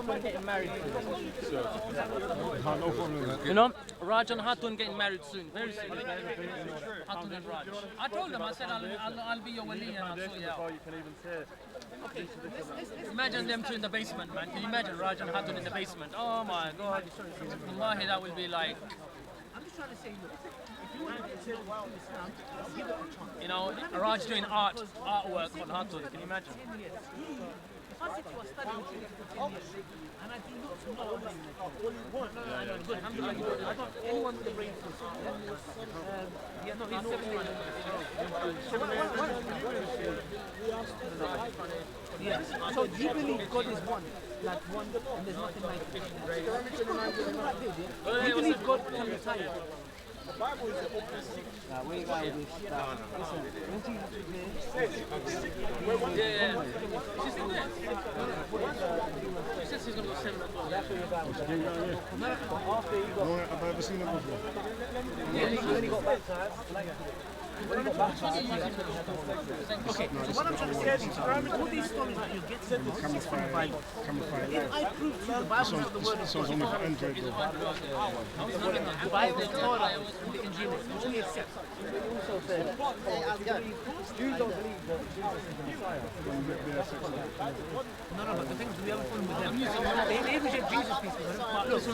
Hatun getting married soon. No problem. You know, Raj and Hatun getting married soon, very soon. Hatun and Raj. I told them, I said, I'll be your wali and I'll sort you out. You can even say it. Okay. Imagine them two in the basement, man. Can you imagine Raj and Hatun in the basement? Oh my God. Wallahi, that will be like... I'm just trying to say, look, if you want to get to Islam, give it a chance. You know, Raj doing artwork on Hatun. Can you imagine? 10 years. If I said to you, I studied with you for 10 years, and I do not know good. Alhamdulillah, I don't anyone with the brain for yeah, no, he's 7 yeah. So do you believe God is one? Like one, and there's nothing like it. Do you believe God can retire? The Bible is the open secret. We ain't got this. Listen, Yeah. She's still there. She says she's going to go 7 o'clock. that's what you're about. After you got... Have I ever seen it before? When he got baptized, when he got baptized, okay, so what I'm trying to say is, all these stories that you're getting from the Bible, if I prove to you the Bible is not the word of So it's only for Android though. the Bible, the Torah, and the Injil, which we accept. It also says, Jews don't believe that Jesus is the Messiah. No, but the thing is, we have a problem with them. They reject Jesus, look,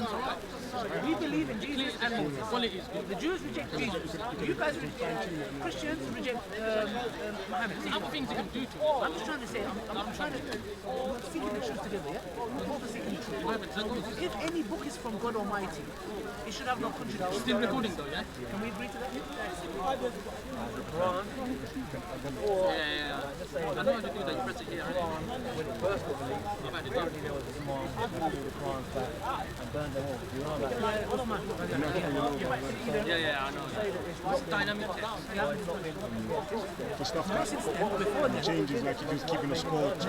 we believe in Jesus and Moses. The Jews reject Jesus. You guys reject, Christians reject Muhammad. Other things you can do to it. I'm just trying to say, I'm trying to seek the truth together, yeah? We're both seeking the truth. If any book is from God Almighty, it should have no contradiction. Still recording though, yeah? Can we agree to that? The Quran, Yeah. I know how to do that. You press it here. when it first got released, apparently there was a command to pull the Qurans back and burn them all. You know that? Yeah, I know. It's dynamic text. For stuff that changes, like if he's keeping a score. There's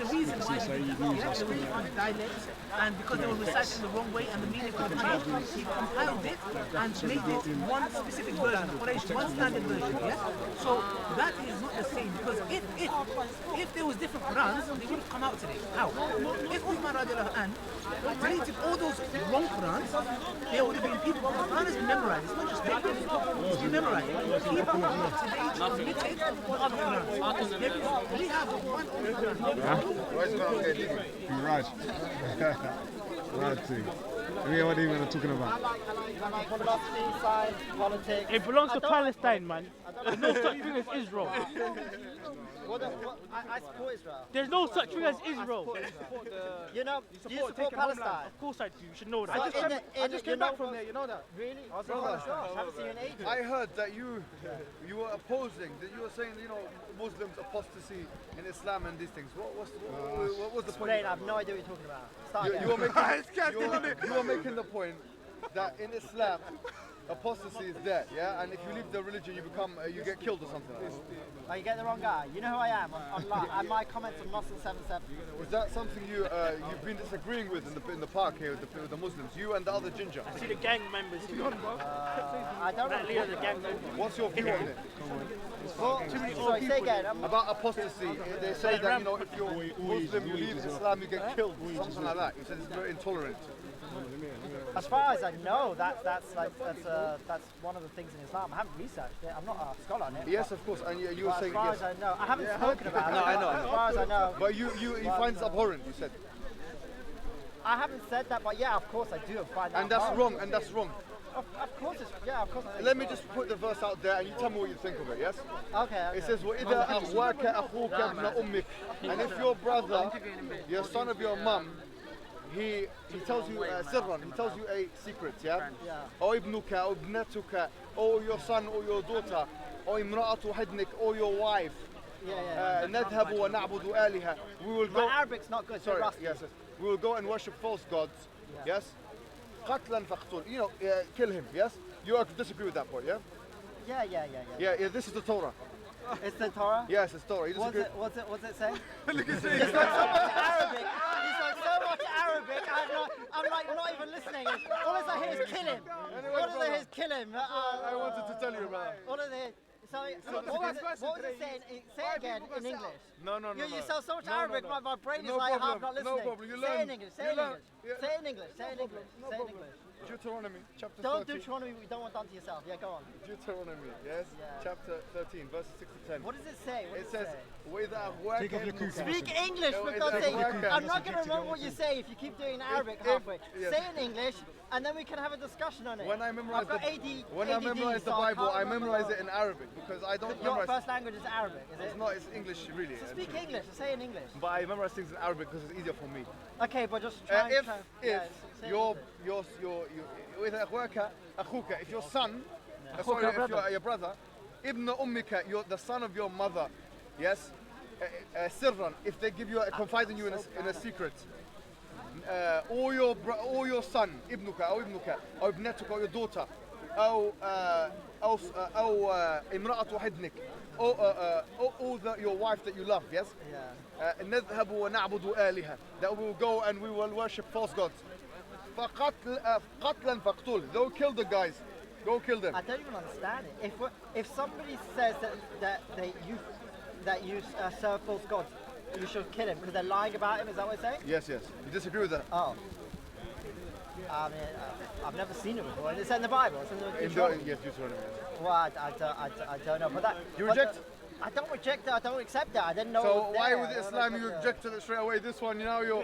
a reason why they did that. Yeah? They were different dialects, and because they were reciting the wrong way and the meaning could change, he compiled it and made it one specific version, one standard version. Yeah. So that is not the same, because if there was different Qurans, they would have come out today. How? If Uthman radiallahu anhu deleted all those wrong Qurans, there would have been people. The Quran has been memorized. It's not just paper. It's been memorized. People up today transmitted the other Qurans. We have one Quran. Right thing. What are you even talking about? philosophy, science, politics. It belongs to Palestine, man. There's no such thing as Israel. I support Israel. There's no such thing as Israel. You know, do you support Palestine? Of course I do. You should know that. I just came back from there, you know that? Really? I was in Palestine. I haven't seen you in ages. I heard that you were opposing, that you were saying, Muslims apostasy in Islam and these things. What was the point? I have no idea what you're talking about. Start again. You were making the point that in Islam, apostasy is there, yeah? And if you leave the religion, you get killed or something like that. Oh, you get the wrong guy. You know who I am online. And my comments on Nosson77. Is that something you've been disagreeing with in the park here with the Muslims? You and the other ginger. I see the gang members here. I don't know. Leader of the gang members. What's your view on it? Sorry, say again. About apostasy, they say that if you're Muslim, you leave Islam, you get killed, something like that. You said it's very intolerant. As far as I know, that's one of the things in Islam. I haven't researched it. I'm not a scholar on it. Yes, of course. And you were saying as far yes. as I know, I haven't spoken about it. No, I know. As far as I know. But you find it abhorrent. You said. I haven't said that, but yeah, of course I do find that. And that's wrong. And that's wrong. Of course, of course. Let me just put the verse out there, and you tell me what you think of it. Yes. Okay. It says, وَإِذَا أَخْوَاكَ أَخُوكَ ابْنَ أُمِّكَ. And if your brother, your son of your mum, he tells you sirran, he tells you a secret, yeah? Or ibnuka, or ibnatuka, or your son, or your daughter, or imra'atu hadnik, or your wife. نذهب ونعبد آلهة. We will go. My Arabic's not good. Sorry. Yes. We will go and worship false gods. Yes. قتلا فاقتل. Kill him. Yes. You disagree with that point, yeah? Yeah. This is the Torah. It's the Torah? Yes, it's Torah. What's it say? Look at He's like so much Arabic. He's like so much Arabic. I'm like not even listening. All I hear is kill him. All I hear is kill him. I wanted to tell you about it. All I hear. what was it saying? Say it again in English. No. You sound so much Arabic, my brain is like half not listening. No problem. You Say learn. it in English. Say it in English. Say it in English. Say it in English. Say it in English. Deuteronomy chapter Don't 13. Deuteronomy. We don't want done to yourself. Yeah, go on. Deuteronomy, yes, chapter 13, verses 6 to 10. What does it say? What It does says, say? Take off your kufi. Speak English, for it's God's a sake. workout. I'm not going to remember what you say if you keep doing Arabic halfway. yes. Say it in English, and then we can have a discussion on it. When I memorize I've got I memorize ADD, the so I Bible, can't I remember memorize the- it in Arabic because I don't Your memorize. first language is Arabic, is it? It's not. It's English, really. Speak actually. English. Say it in English. But I memorize things in Arabic because it's easier for me. Okay, but just try. If try, yeah, say it in English. if your son, أخوك sorry, if brother. your brother, ibn ummika, the son of your mother, yes, sirran, if they give you confide in you in a secret, or your son, ibnuka, or ibnatuka, or your daughter, أو امرأة حضنك, or your wife that you love, yes. نذهب ونعبد آلهة, that we will go and we will worship false gods. قتلا فاقتل, go kill the guys, go kill them. I don't even understand it. If somebody says that you serve false gods, you should kill him because they're lying about him. Is that what it's saying? Yes. You disagree with that? Oh. I mean, I've never seen it before. It's in the Bible. It's in the Deuteronomy. Yes, Deuteronomy. Well, I don't know. But that You but reject? I don't reject it. I don't accept that. I didn't know. it So was why there. with I don't Islam you accept it. rejected it straight away? This one, now you're.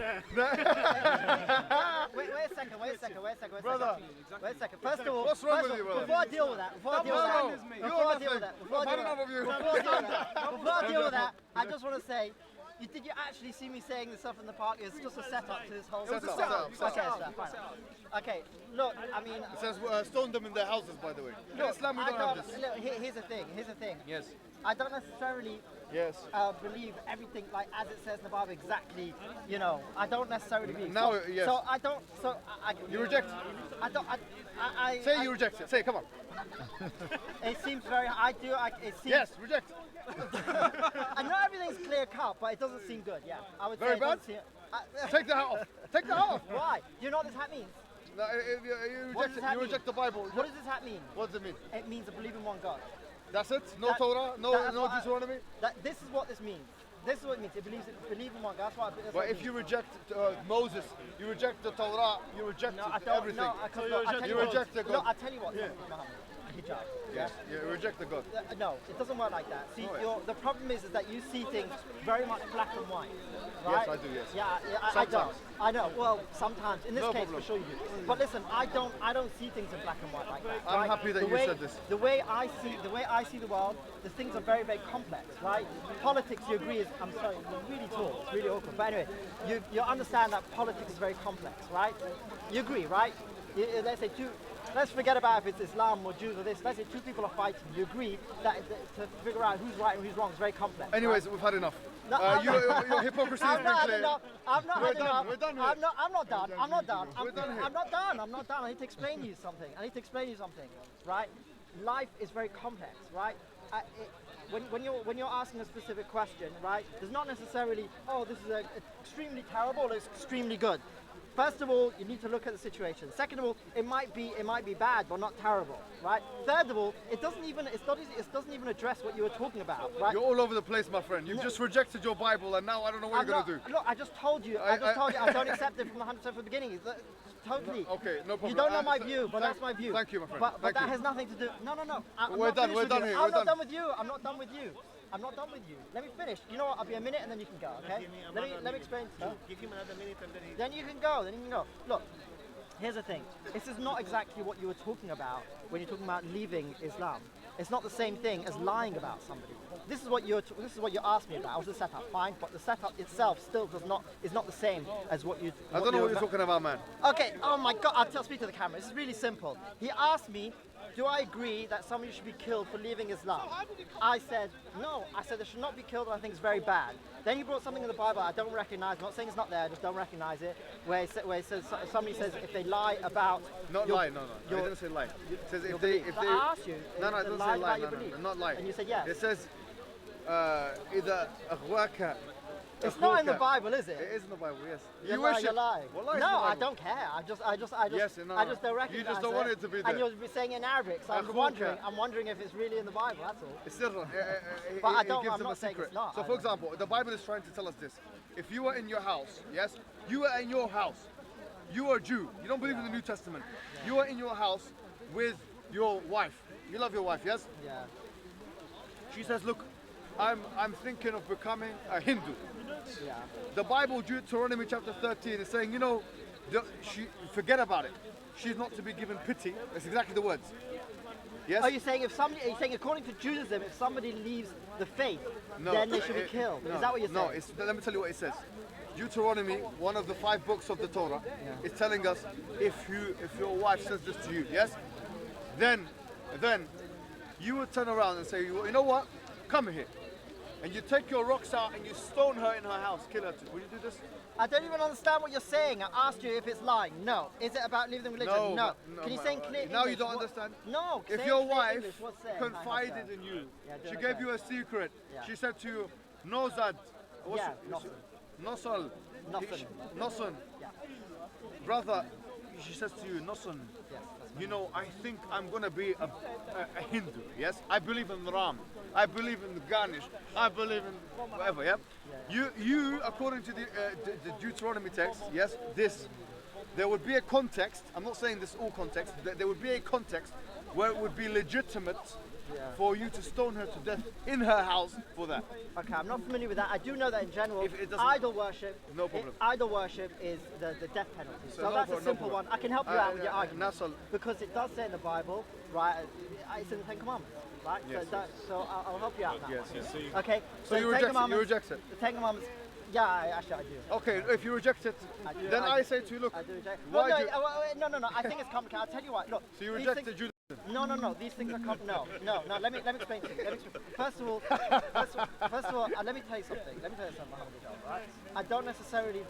Wait a second. Brother. Wait a second. First of all, What's wrong with you, brother? before I deal with that, before I deal with that, I just want to say, did you actually see me saying the stuff in the park? It's just a setup to this whole. Set up. Okay, look, I mean. It says stone them in their houses, by the way. In Look, Islam we I don't have this. Look, here's the thing. Yes. I don't necessarily Yes. believe everything like as it says in the Bible exactly. You know, I don't necessarily believe. Now, so, yes. So I don't. So You reject? I don't. Say you reject it. Say, come on. It seems very. It seems. Yes, reject. I know everything's clear cut, but it doesn't seem good. Yeah, I would Very say. It doesn't bad? seem, Take the hat off. Take the hat off. why? Do you know what this hat means? No, you What does reject it. that You mean? reject the Bible. What does this hat mean? What does it mean? It means to believe in one God. That's it? No That- Torah? No that's what I- Deuteronomy? This is what this means. This is what it means. It believe in one God. That's what. That's But what it if means. you reject Moses, you reject the Torah, you reject No, I don't. everything. No, I tell you what, reject the God. No, I tell you what. Muhammad, hijab. Yes, you reject the God. No, it doesn't work like that. See, No, the problem is that you see things very much black and white. Right? Yes, I do, yes. Yeah, I don't. Sometimes. I know. Well, sometimes. In this No case, problem. for sure you do. But listen, I don't see things in black and white like that. I'm right? happy that The you way- said this. The way I see the world, the things are very, very complex, right? Politics, you agree, is. I'm sorry, you're really tall. It's really awkward. But anyway, you understand that politics is very complex, right? You agree, right? Let's say let's forget about if it's Islam or Jews or this. Let's say two people are fighting. You agree that to figure out who's right and who's wrong is very complex. Anyways, we've had enough. No, I'm Your hypocrisy has I'm been not clear. enough. I'm not We're had done. enough. We're done here. I'm not done. I'm not done. We're done here. I'm not done. I need to explain to you something. Right? Life is very complex, right? When you're asking a specific question, right? There's not necessarily, oh, this is extremely terrible or it's extremely good. First of all, you need to look at the situation. Second of all, it might be bad, but not terrible, right? Third of all, it doesn't even address what you were talking about, right? You're all over the place, my friend. You've just rejected your Bible, and now I don't know what you're going to do. Look, I just told you. I don't accept it from 100% from the beginning. Totally. Okay, no problem. You don't know my view, but that's my view. Thank you, my friend. But Thank that you. has nothing to do. No. We're done. We're done here. I'm We're not done. done with you. I'm not done with you. Let me finish. You know what? I'll be a minute and then you can go. Okay? Let me explain to you. Give him another minute and then he... Then you can go. Look, here's the thing. This is not exactly what you were talking about when you're talking about leaving Islam. It's not the same thing as lying about somebody. This is what you asked me about. I was a setup, fine, but the setup itself still is not the same as what you. I don't know what you're talking about, man. Okay. Oh my God! I'll speak to the camera. It's really simple. He asked me, do I agree that somebody should be killed for leaving Islam? I said no. I said they should not be killed, and I think it's very bad. Then he brought something in the Bible I don't recognize. I'm not saying it's not there. I just don't recognize it. Where it says somebody says if they lie about. Not your- lie, no. your- It doesn't say lie. It says your if they, belief. if But they. I asked you. No, if it they doesn't lied say lie. about your No, belief. not lie. And you said yes. It says إذا أغواك It's not in the Bible, is it? It is in the Bible, yes. You're lying. Wallahi, it's in No, the I Bible. don't care. I just Yes, no, I just don't recognize you just don't want it to be there. And you'll be saying it in Arabic, so I'm wondering if it's really in the Bible, that's all. It's Sirran. But I It don't, gives I'm them a not saying secret. it's not. So for example, the Bible is trying to tell us this. If you are in your house, yes, you are in your house. You are a Jew. You don't believe in the New Testament. You are in your house with your wife. You love your wife, yes? Yeah. She says, look, I'm thinking of becoming a Hindu. Yeah. The Bible, Deuteronomy chapter 13, is saying, you know, forget about it. She's not to be given pity. That's exactly the words. Yes? Are you saying according to Judaism, if somebody leaves the faith, then they should be killed? Is that what you're saying? No, let me tell you what it says. Deuteronomy, one of the 5 books of the Torah, is telling us if your wife says this to you, yes, then you would turn around and say, you know what? Come here. And you take your rocks out and you stone her in her house, kill her too. Will you do this? I don't even understand what you're saying. I asked you if it's lying. No. Is it about leaving the religion? No. Can you say in clear English? Now you don't understand? No. If say your in clear wife English, what's saying? confided in you, do she it gave again. you a secret. Yeah. She said to you, Nozad. Yeah, nothing. Nosal. Nothing. Noson. Yeah. Brother, she says to you, Noson, Yes, you know, I think I'm going to be a Hindu, yes? I believe in Ram. I believe in Ganesh. I believe in whatever, yeah? You according to the Deuteronomy text, yes, there would be a context, I'm not saying this all context, there would be a context where it would be legitimate for you to stone her to death in her house for that. Okay, I'm not familiar with that. I do know that in general, If it doesn't- idol worship. No problem. Idol worship is the death penalty. So no that's pro- a no simple problem. one. I can help you out with your argument Nasal. because it does say in the Bible, right? It's in the Ten Commandments, right? Yes, so I'll help you out. With that Yes, one. yes. Okay. So you the Ten reject it, you Commandments- reject it? The Ten Commandments. Yeah, actually I do. Okay, if you reject it, do- then I I say to you, look, I do reject. why Well, do you- no. I think it's complicated. I'll tell you what. Look. so you these reject things- the Judaism? No. These things are no. Let me explain to you. First of all, let me tell you something. Muhammad Hijab, right? I don't necessarily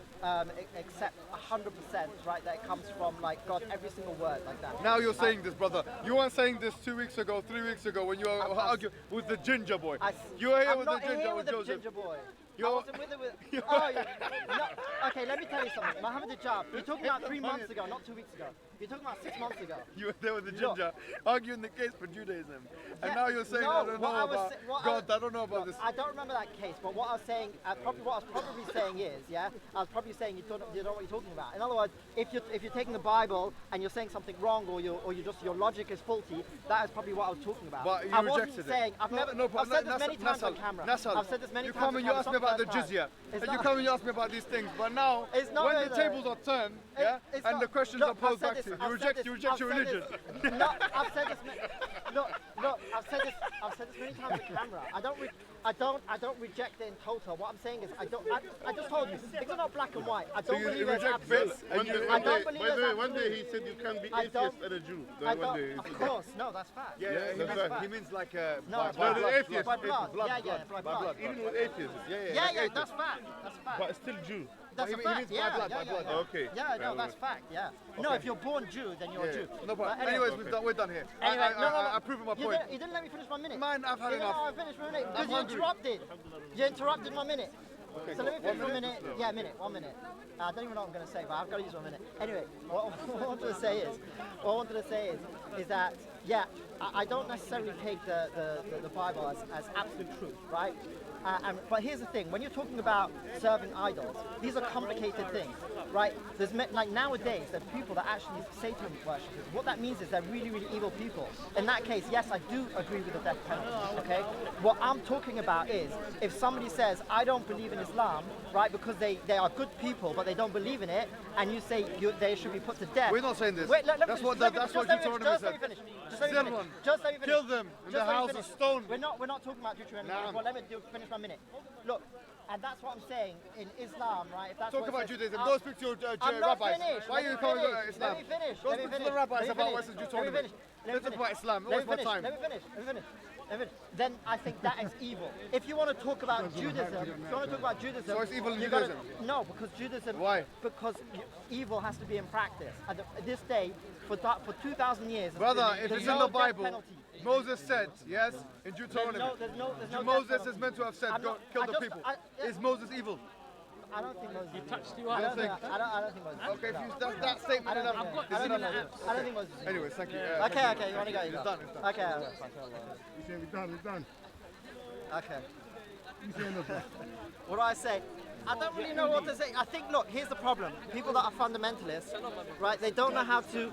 accept 100%, right, that it comes from like God, every single word like that. Now you're saying this, brother. You weren't saying this 2 weeks ago, 3 weeks ago when you were arguing with the ginger boy. You were here I'm with not the ginger here with with the Joseph. ginger boy. I You're- wasn't with it with. Oh, yeah. No. Okay, let me tell you something. Muhammad Hijab, you're talking about 3 months ago, not 2 weeks ago. You're talking about 6 months ago. You were there with the Look. ginger, arguing the case for Judaism. And Yeah, now you're saying, no, I don't what know I was about sa- what I God, was- I don't know about this. I don't remember that case, but what I was saying, what I was probably saying is, I was probably saying you don't know what you're talking about. In other words, if you're taking the Bible and you're saying something wrong, or your logic is faulty, that is probably what I was talking about. But you I wasn't rejected saying, it. I've said this many times on camera. Nasal, I've said this many you times come on and you camera. ask me It's not about the first time. jizya, It's and you not- come and you ask me about these things. But now, It's not when really the there. tables are turned, It's and not- the questions look, are posed I've said back to this- you, I've you said reject this- your I've said religion. this- No, I've said this. Look, I've said this many times on camera. I don't reject it in total. What I'm saying is, I just told you, things are not black and white. I don't you believe it's reject absolute. bits, I and you- don't believe By the way, it's one day absolute. he said you can't be I atheist don't- and a Jew. I One don't, day he of said that. course, no, that's fact. Yeah, that's right. he means like No, by it's blood, the atheist. by blood. blood, Yeah, by blood. Even with atheists. Yeah, that's fact. That's fact. But still Jew. That's a he fact. means by Yeah, blood, yeah, by blood. yeah. Okay. Yeah, no, that's fact. Yeah. No, if you're born Jew, then you're a Jew. No problem. But Anyways, we're done here. Anyway, no. I've proven my You point. didn't let me finish my minute. Man, I've had You know, enough. I finished my minute because I'm you hungry. interrupted. You interrupted my minute. So let me finish my minute. Yeah, minute. 1 minute. I don't even know what I'm going to say, but I've got to use 1 minute. Anyway, what I wanted to say is that I don't necessarily take the Bible as absolute truth, right? But here's the thing: when you're talking about serving idols, these are complicated things, right? Like nowadays, there's people that actually Satan worshippers. What that means is they're really, really evil people. In that case, yes, I do agree with the death penalty. Okay. What I'm talking about is if somebody says I don't believe in Islam, right, because they are good people, but they don't believe in it, and you say they should be put to death. We're not saying this. Wait, That's what Deuteronomy Just said. let me finish. Just let me finish. Zirwan. Just let me finish. Kill them in the Just let me house of finish. stone. We're not talking about Deuteronomy. Naam. Well, let me finish my minute. Look, and that's what I'm saying in Islam, right? If that's Talk what it about says, Judaism. I'll- Go speak to your I'm not rabbis. finished. Why Let are you me calling finish. Islam? Let me finish. Go Let me speak to finish. the rabbis Let me about finish. what's in Let me Deuteronomy. finish. Let me Let's talk finish. about Islam. Let me Waste my finish. time. Let me finish. Then I think that is evil. If you want to talk about Judaism, So it's evil in you gotta- Judaism? No, because Judaism. Why? Because evil has to be in practice. At this day, for 2,000 years. Brother, if there's it's in no the death Bible, penalty. Moses said, yes, in Deuteronomy. There's no death Moses penalty. is meant to have said, I'm go not- kill I the just- people. I- Is Moses evil? I don't think Moses. He touched you I up. don't think Moses. Okay, if you that statement I don't enough. think. I don't think Moses. Anyways, thank you. Okay. You want to go? It's done. It's done. Okay. You say we're done. Okay. You say nothing. What do I say? I don't really know what to say. I think, look, here's the problem. People that are fundamentalists, right? They don't know how to.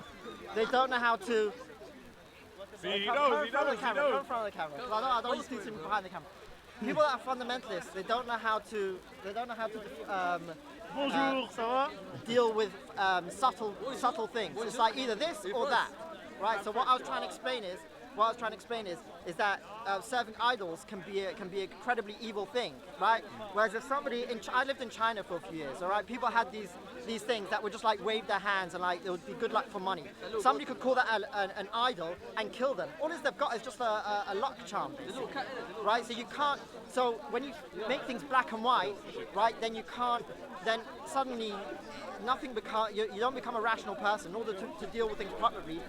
See, he Come knows, in he front of knows, the he camera. Come in knows. front of the camera. 'Cause I don't want to see him behind the camera. People that are fundamentalists, they don't know how to. Bonjour, ça va? Deal with subtle things. It's like either this or that, right? So what I was trying to explain is that serving idols can be an incredibly evil thing, right? Whereas if somebody I lived in China for a few years, all right? People had these things that would just like wave their hands and like it would be good luck for money. Somebody could call that an idol and kill them. All they've got is just a luck charm, basically, right? So you can't. So when you make things black and white, right? Then you can't. Then suddenly, you don't become a rational person. In order to deal with things properly,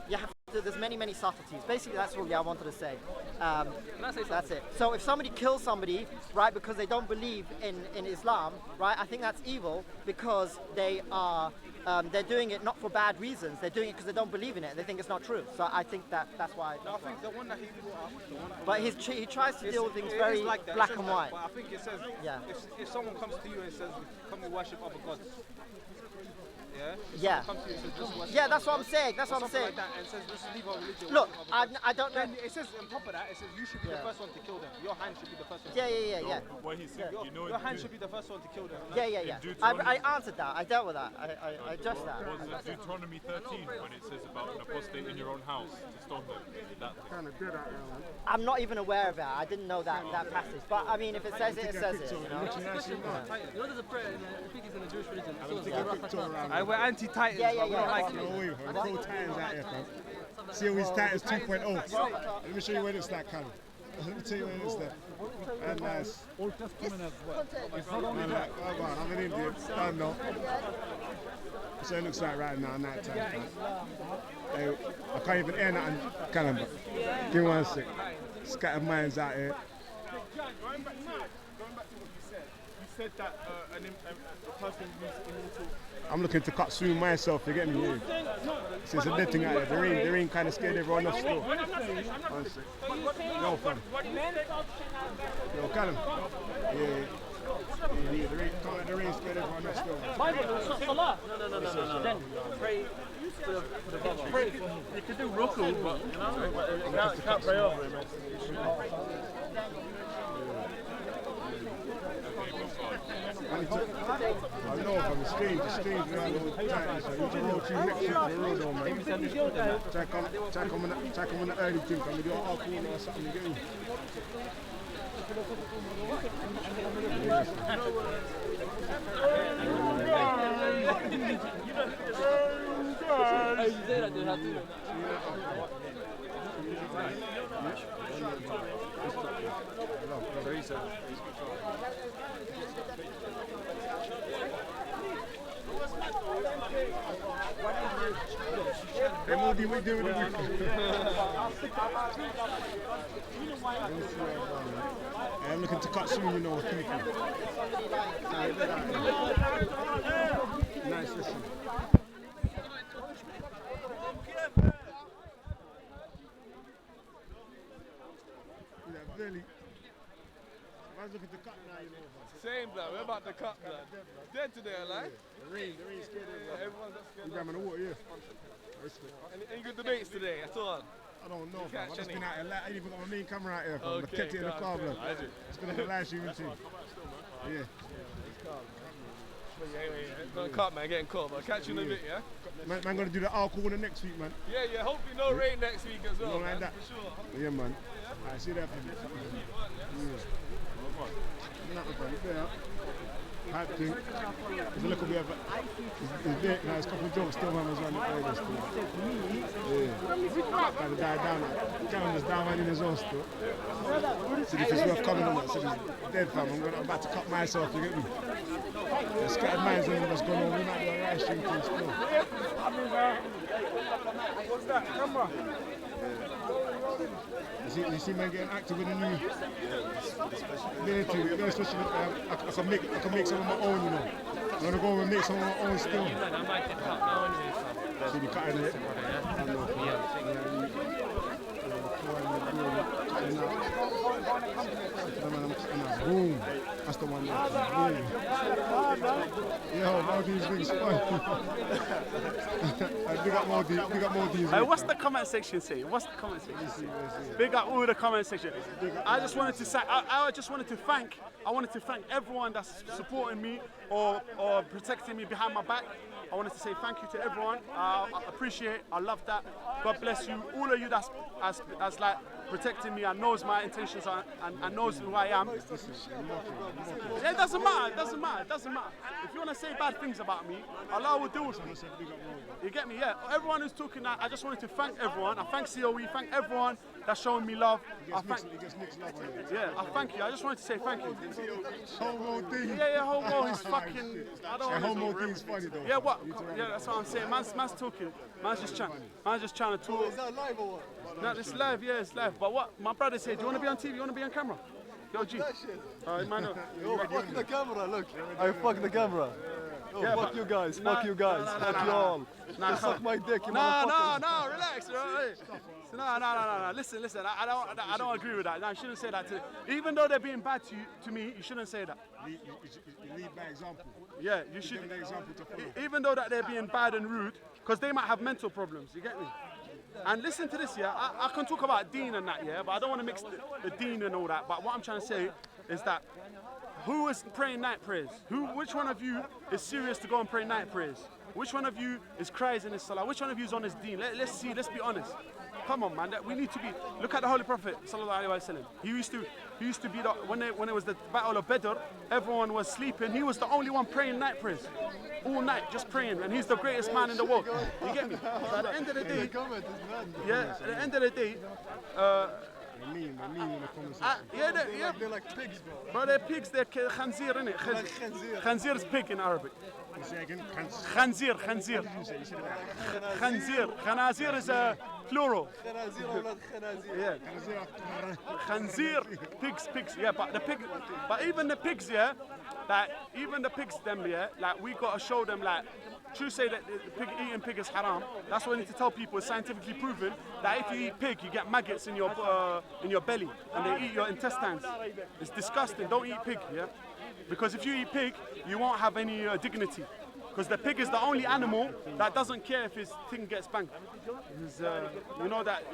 you have to, there's many subtleties. Basically, that's what I wanted to say. That's it. So if somebody kills somebody, right, because they don't believe in Islam, right, I think that's evil because they're doing it not for bad reasons. They're doing it because they don't believe in it. They think it's not true. So I think that's why. No, I think the one that he brought up, But he tries to deal with things it very is like that. black It says and that, white. But I think it says, Yeah. if someone comes to you and says, come and worship other gods, yeah? If Yeah. someone comes to you and says, just worship Yeah, that's other what I'm gods, saying. That's or what I'm something saying. like that, and says, just leave our religion. Look, worship other gods. I don't know. Then it says on top of that, it says you should be the first one to kill them. Your hand should be the first one. Yeah. What he said, you know, Your hand should be the first one to kill them. Yeah. I answered that. I dealt with that. I addressed that. was it Deuteronomy 13 when it says about an apostate in your own house to stone them? That thing. Kind of dead out there, man. I'm not even aware of that. I didn't know that passage. But I mean, if it says it, it says it. You know? You know, there's a prayer. I think it's in the Jewish religion. We're anti-Titans, Yeah. but we don't like it. No way, I'm pro Titans out here, fam. See how his Titans 2.0. Let me show you what it's like, Callum. Let me tell you what it's like. And nice. Man, like, oh God, I'm in India. Don't know. So it looks like right now, night time. Hey, I can't even hear nothing, Callum. Give me 1 sec. Scattered minds out here. Going back to what you said that a person who's immortal. I'm looking to cut soon myself, you get me? Yeah. So it's a dead thing out there. The rain kind of scared everyone off still. 1 sec. Yo, fam. Yo, Callum. Yeah, the rain scared everyone off still. Bible, it's not Salah. No. Then pray for the brother. You can do ruku, but you know, you can't pray over him. I know from the strange around all the time. So you need to roll to next week on the road, though, man. Try come on the early thing, and we do all cool or something, you get me? Hey, Moody, what do with it? I'm looking to cut soon, you know, people. Nice, listen. Yeah, really. I was looking to cut now, you know. Same blood, we're about to cut blood. Dead today, like? The rain scared everyone. Everyone's got scared. You grabbing the water, yeah. Any good debates today at all? I don't know, fam. I've just any? been out here. I ain't even got my main camera out here, fam. I Okay, kept it in the car, bro. I do. It's gonna be a live streaming too. Yeah. Gonna cut, man, getting caught, but catch you in a bit, yeah? Man gonna do the alcohol the next week, man. Yeah, hopefully no rain next week as well, You don't like man, that? for sure. Yeah, man. I see that, fam. Yeah. Hype thing. There's a little bit of there's a couple of jokes still, man, was on the earlier still. Yeah. Kind of died down. Kind of just down man in his own still. So if it's worth coming on that, so it's dead, fam. I'm about to cut myself, you get me? The scattered minds and what's going on. We might do a live stream thing still. What's that? Camera? You see man getting active with the new military, especially I can make some of my own, you know. I'm gonna go and make some of my own still. I might get cut now anyway, so. So you cutting it? Boom. That's the one. Boom. Yo, Maldives things fun. Big up Maldives. Hey, what's the comment section say? What's the comment section? Big up all the comment section. I just wanted to say, I wanted to thank everyone that's supporting me or protecting me behind my back. I wanted to say thank you to everyone. I appreciate, I love that. God bless you, all of you that's like protecting me and knows my intentions and knows who I am. It doesn't matter. If you want to say bad things about me, Allah will deal with me. You get me? Yeah. Everyone who's talking that, I just wanted to thank everyone. I thank COE, thank everyone that's showing me love. I thank you. I just wanted to say thank you. Homo D. Yeah, homo is fucking. I don't Homo D is funny though. Yeah, what? Yeah, that's what I'm saying. Man's talking. Man's just trying to talk. Is that live or what? No, it's live. Yeah, it's live. But what my brother said, do you want to be on TV? You want to be on camera? Yo, G. Alright, man. Yo, fuck the camera. Look, I fuck the camera. Yo, yeah, fuck you guys. Fuck you guys. Fuck you all. Suck my dick. You No, relax, bro. No. Listen. I don't agree with that. No, you shouldn't say that. Even though they're being bad to me, you shouldn't say that. You lead by example. Yeah, you should. Give an example to follow. Even though that they're being bad and rude, because they might have mental problems. You get me? And listen to this, yeah. I can talk about Dean and that, yeah, but I don't want to mix the Dean and all that. But what I'm trying to say is that who is praying night prayers? Which one of you is serious to go and pray night prayers? Which one of you is cries in his salah? Which one of you is on his Deen? Let's be honest. Come on, man. We need to be. Look at the Holy Prophet sallallahu alaihi wasallam. He used to be when it was the Battle of Badr. Everyone was sleeping. He was the only one praying night prayers, all night just praying, and he's the greatest man in the world. You get me? So at the end of the day, at the end of the day. They're like pigs, bro. Bro, they're pigs. They're khanzir, innit? Khanzir is pig in Arabic. Khanzir. Khanazir is a plural. Yeah. Khanzir, pigs. Yeah, but even the pigs, yeah, like even the pigs, like we gotta show them, like. True say that eating pig is haram. That's what we need to tell people. It's scientifically proven that if you eat pig, you get maggots in your belly, and they eat your intestines. It's disgusting. Don't eat pig, yeah? Because if you eat pig, you won't have any dignity. Because the pig is the only animal that doesn't care if his thing gets banged. You know that.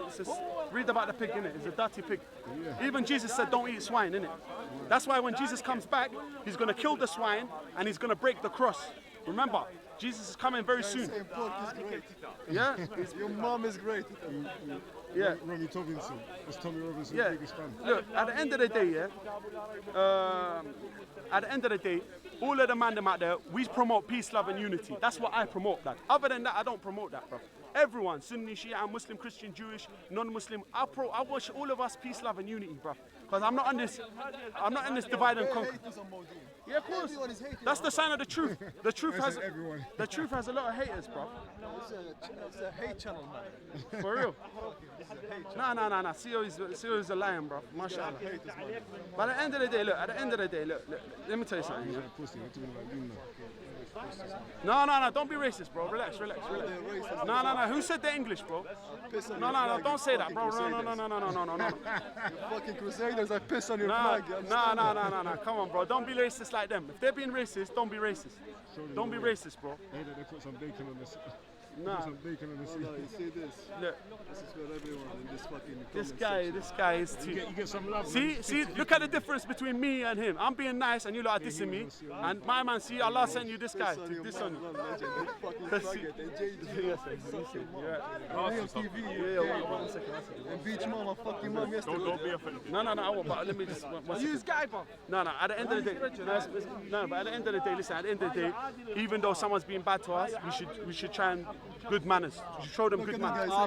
Read about the pig, innit? It's a dirty pig. Even Jesus said, "Don't eat swine," innit? That's why when Jesus comes back, he's gonna kill the swine and he's gonna break the cross. Remember. Jesus is coming very soon. Pork is great. Yeah? Your mom is great. Yeah. Robbie Robinson. That's Tommy Robinson's yeah. biggest fan. Look, at the end of the day, all of the man them out there, we promote peace, love and unity. That's what I promote, that. Other than that, I don't promote that, bro. Everyone, Sunni, Shia, Muslim, Christian, Jewish, non-Muslim, I wish all of us peace, love and unity, bro. Because I'm not in this divide and conquer. Yeah, of course. That's the sign of the truth. The truth has a lot of haters, bro. It's a hate channel, man. For real. Nah. CEO is a lion, bro. Mashallah. But at the end of the day, look, let me tell you something. No, don't be racist, bro. Relax. No. Who said they're English, bro? No, don't say that, bro. No. Fucking Crusaders, I piss on your flag. No. Come on, bro. Don't be racist like them. If they're being racist, don't be racist. Don't be racist, bro. They put some bacon on this. Nah. Put some bacon on the seat. You see this? Look. This is for everyone in this fucking This guy is too. You get some love. See, look at the difference between me and him. I'm being nice and you lot are dissing me. And my man, see, Allah sent you this guy to diss on you. One second. And beach mama, fuck your mom yesterday. Don't be offended. No, but let me just. Use guy, bro. No, at the end of the day, but at the end of the day, listen, at the end of the day, even though someone's being bad to us, we should try and good manners. You should show them good manners. Oh,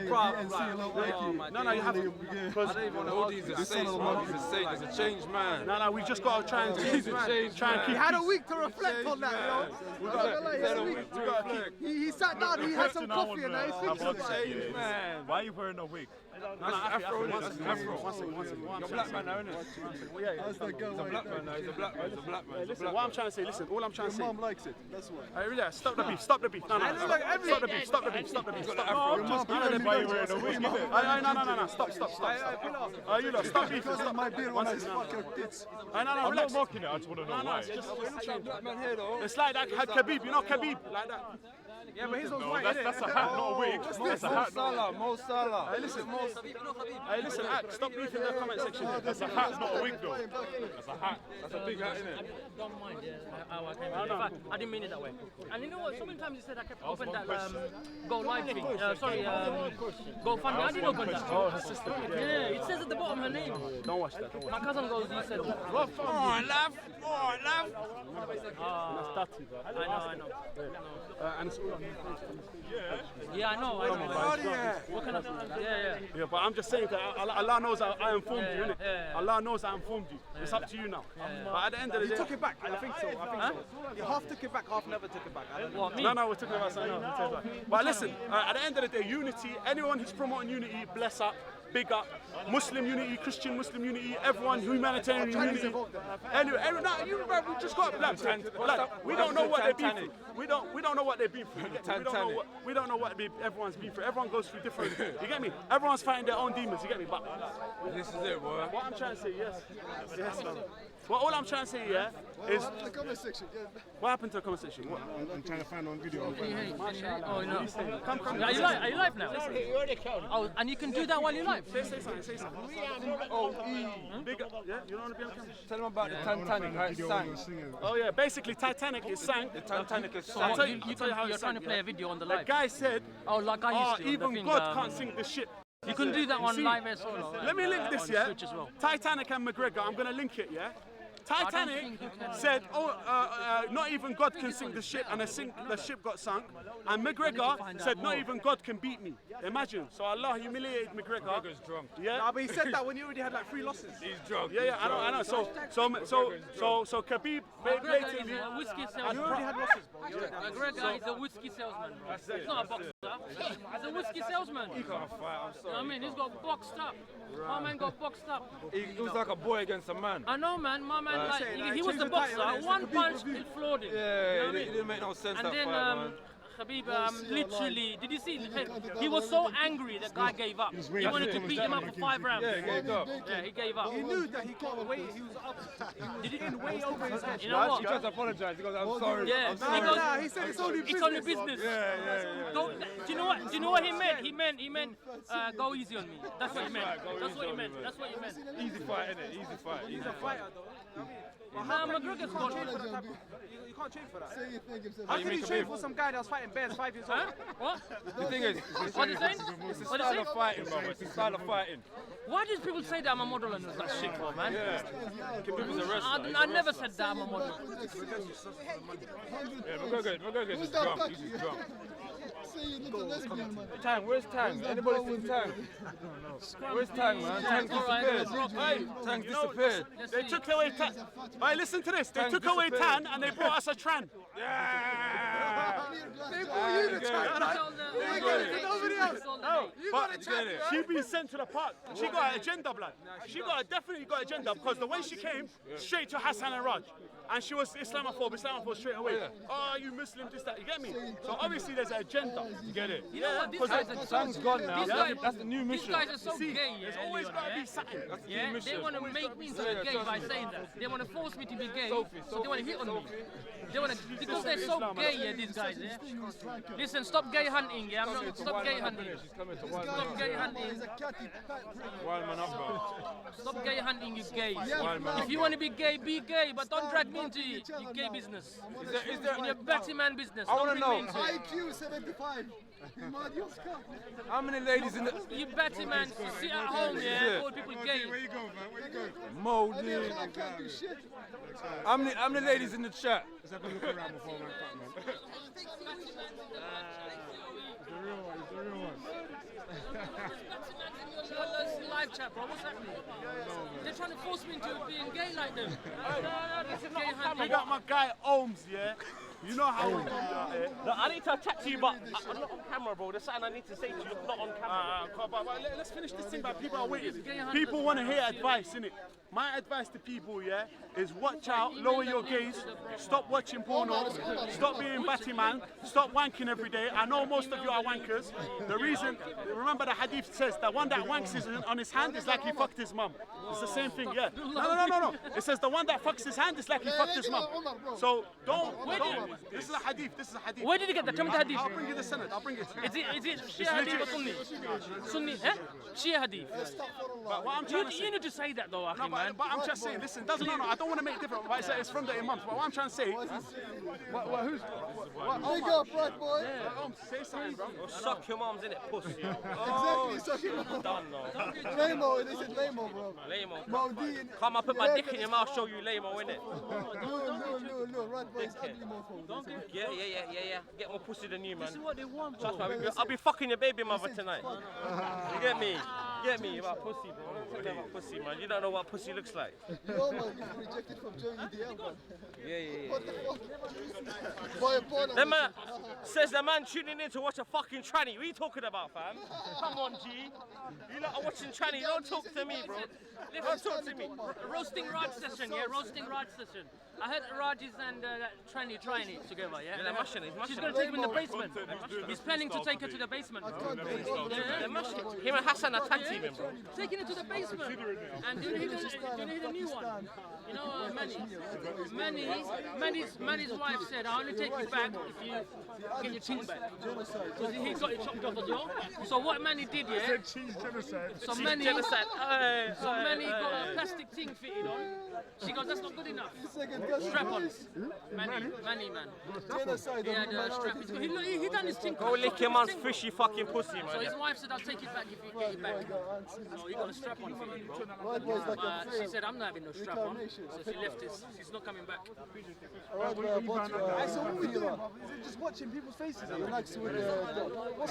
No, you have to. Because All these are saints, man. These are saints. There's a change, man. no, we just got to try and keep. He had a week to reflect on that, you know. He sat down, he had some coffee and now he's thinking about it. Change, man. Why are you wearing a wig? Afro, One that's second. Afro. One second. You're a black man now, innit? That's the girl. He's a black man now, he's a black man, he's a black man. Listen, what I'm trying to say, listen, all I'm trying to say. Mom likes it. That's why. Yeah, stop the beef, stop the beef. No, stop the beef, stop the beef, stop the beef. Stop the beef. No, stop. You lot, stop beef. Because of my beard when I fuck your tits. No, I'm not mocking it, I just want to know why. Black man here though. It's like that had Khabib, you know Khabib, like that. Yeah, but his was No, white, that's a hat, not a wig. That's a hat. Mo Salah. Hey, listen, stop beefing in the comment section. That's a hat, not a wig though. That's a hat. That's a big hat, innit? Don't mind how I came in. In fact, I didn't mean it that way. And you know what? So many times you said I kept open that Go Live thing. Go Fund Me. I didn't open that. Oh, her sister. Yeah, it says at the bottom her name. Don't watch that. My cousin goes, you said that. That's dirty, bro. I know. And it's all on Yeah, I know. What can I do? Yeah. Yeah, but I'm just saying that Allah knows I informed you, innit? Allah knows I informed you. It's up to you now. But at the end of the day, You took it back. I think so. You half took it back, half never took it back. I don't know. What, me? No, we're talking about something else. But listen, at the end of the day, unity, anyone who's promoting unity, bless up, big up, Muslim unity, Christian Muslim unity, everyone, humanitarian unity. Anyway, we just got black. We don't know what they're beefing. We don't know what they're beefing. We don't know what everyone's beefing. Everyone goes through different. You get me? Everyone's fighting their own demons. You get me? But This is it, boy. what I'm trying to say, yes, man. Well, all I'm trying to say, yeah, is The comment section. what happened to the comment section? What? I'm trying to find on video. Oh, no. Are you live now? Oh, and you can do that while you're live? Say something. Big up, yeah, you don't want to be on camera? Tell them about the Titanic, how it sank. Oh yeah, basically Titanic is sank. The Titanic is So sank. what, I'll tell you how you're it's trying to sank, play yeah. a video on the The live? guy said, Oh, like I used to. on the even thing, God can't sink the ship. You can do that on see, live as well. Let me link this, on yeah? Switch as well. Titanic and McGregor, I'm going to link it, yeah? Titanic think you can. said, not even God can sink the ship, and the ship got sunk. And McGregor said, not even God can beat me. Imagine. So Allah humiliated McGregor. McGregor's drunk. Yeah. Nah, but he said that when you already had like 3 losses. He's drunk. Yeah, I know. So Khabib McGregor is blatantly. a whiskey You salesman. already had losses, bro. McGregor is a whiskey salesman, bro. He's not a boxer. He's a whiskey salesman. He can't fight, I'm You know sorry. what I mean? He's got boxed up. My man got boxed up. He was like a boy against a man. I know, man. My man, like, he was change the the title, boxer. it's One like a punch, Khabib he floored him. Yeah, You know it what I mean? didn't make no sense, And that then fight, man. Khabib literally, did you see? He was so angry that guy gave up. He wanted to beat him up for 5 rounds. Yeah, he gave up. Yeah, he gave up. He knew that he got way, he was up. He was in way over his head. You know what? He tried to apologize. He goes, I'm sorry. Yeah, I'm he sorry. goes, Nah, he said it's only business. it's only business. Yeah. Go, do you know what? Do you know what he meant? He meant go easy on me. That's what he meant. That's what he meant. That's what he meant. Easy fight, innit? Easy fight. Easy He's a fight. fighter, though. I mean, Nah, McGregor's got train for that type of, you can't train for that. How How can you train for some guy that was fighting bears 5 years old? Huh? What? The thing is, What is it? it's a What is style it? of fighting, brother. It's a style of fighting. Why do people say that I'm a model and that shit for, man? Khabib is a wrestler. I never said that I'm a model. Yeah, McGregor's just drunk. He's just drunk. Tang, where's Tang? Anybody seen Tang? Where's Tang, man? Tang disappeared. Hey, Tang disappeared. They took away Tan. Hey, listen to this. They took away Tan and they brought us a Tran. They brought you the time. They got it to nobody else. You got a chat. She been sent to the park. She got an agenda, blood. She definitely got agenda because the way she came straight to Hassan and Raj. And she was Islamophobe straight away. Oh, you Muslim, this, that. You get me? So obviously there's an agenda. You get it? You know what? These guys are Tang's gone now. That's the new These mission. guys are so gay, yeah. There's always got to be something. Yeah, they want to make me into gay by saying that. They want to force me to be gay, so they want to hit on me. They want to, because they're so gay, yeah, these guys, yeah. Listen, stop gay hunting, yeah. Stop gay hunting. She's coming to wild Stop gay hunting. man up, bro. Stop gay hunting, you gays. If you want to be gay, but don't drag me into it, you gay business. Is there, In your Betty man business. I wanna Don't bring me know. into it. IQ 75. how many ladies in the You Betty man, sit at home, yeah, call people gay. Where you going, man? Where you going? molding? I can't do shit. How many ladies in the chat? Let's have a look around before man. It's the real one. It's the real one. Live chat, bro. What's happening? They're trying to force me into being gay like them. No, this is gay hunting. We got my guy Ohms, yeah. You know how we do that. Look, I need to attack you, but I'm not on camera, bro. There's something I need to say to you. Not on camera. Let's finish this thing, but people are waiting. People want to hear advice, innit? My advice to people, yeah, is watch out, lower your gaze, stop watching porno, stop being batty man, stop wanking every day. I know most of you are wankers. The reason, remember the hadith says that one that wanks on his hand is like he fucked his mum. It's the same thing, yeah. No. It says the one that fucks his hand is like he fucked his mum. So don't. This is a hadith. Where did you get that? Tell me the hadith. I'll bring you the sanad. I'll bring it to you. Is it Shia hadith or Sunni? Sunni, eh? Shia hadith. But what I'm trying to say, you need to say that though, Akhi, man. but I'm just saying, listen, doesn't matter. I don't want to make it different, but it's from the Imams. But what I'm trying to say, who's? Big up, right, boy. Say something, bro. Suck your mum's in it, pussy. Exactly, suck your mum. Done, no. Lamo, they said Lamo, bro. Lamo. Maudine. Come, I put my dick in your mouth, show you Lamo, innit? No, right, boy, it's ugly mofo. Yeah. Get more pussy than you, man. This is what they want, Trust bro. me, I'll be fucking your baby mother tonight. You get me? Get me about pussy, bro. Talking about pussy, man. You don't know what pussy looks like. Yo, man, you rejected from joining EDL, man. Yeah. What the fuck? Boy, porno. The man says the man tuning in to watch a fucking tranny. What are you talking about, fam? Come on, G. You lot are watching tranny. Don't talk to me, bro. Don't talk to me. Roasting Raj session, yeah? Roasting Raj session. I heard Raj and that tranny trying it together, yeah? They're mashing it. She's going to take him in the basement. He's planning to take her to the basement, bro. They're mashing it. Him and Hassan are tag teaming, bro. Taking her to the basement. And do you hear the new one? You know, Manny's wife said, I only take you back if you get your teeth back. Because he got it chopped off as well. So what Manny did, yeah? So Manny got a plastic thing fitted on. She goes, that's not good enough. Strap on. Manny, man. Genocide. He had a strap. He done his thing. Go lick your man's fishy fucking pussy, man. So his wife said, I'll take it back if you get it back. So he got a strap on fitted, bro. But she said, I'm not having no strap on. So she left this. She's not coming back. So what we doing? Is it just watching people's faces? Relax with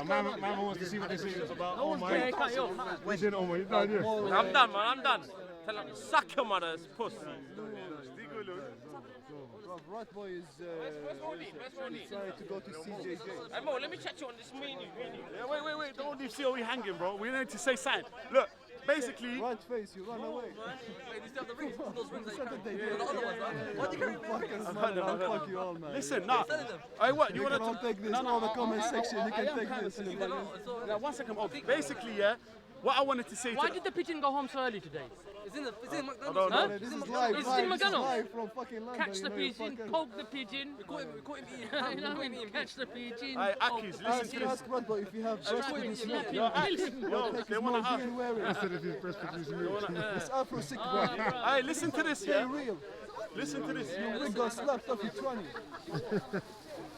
Mama wants to see what they say about Yeah, cut you off. We did Omar, you done here. I'm done, man. I'm done. Tell him, suck your mother's pussy. Right boy is decided to go to CJJ. Hey, Mo, let me chat you on this menu. Yeah, wait. Don't leave COE hanging, bro. We need to say something. Look, basically. Right face, you run away. Wait, you still have the rings? Those rings that you Saturday, carry. The other ones, right? Why do you carry rings? I'll fuck you all, man. Listen, nah. Hey, what? You want can all take this, all the comment section, you can take this. Now, 1 second. Oh, basically, yeah. What I wanted to say Why did the pigeon go home so early today? It's in McDonald's. Huh? This is live. It's in McDonald's. Live from fucking London. Catch the pigeon, poke the pigeon. We caught him eating. You know what I mean? Catch the pigeon. Hey, Akis, listen to this. Ask Rod, if you have breastfeeding milk. Yo, they want to ask. Instead of his breastfeeding milk. It's Afro sick, bro. Hey, listen to this, yeah. Real. Listen to this. Your wig got slapped off with 20.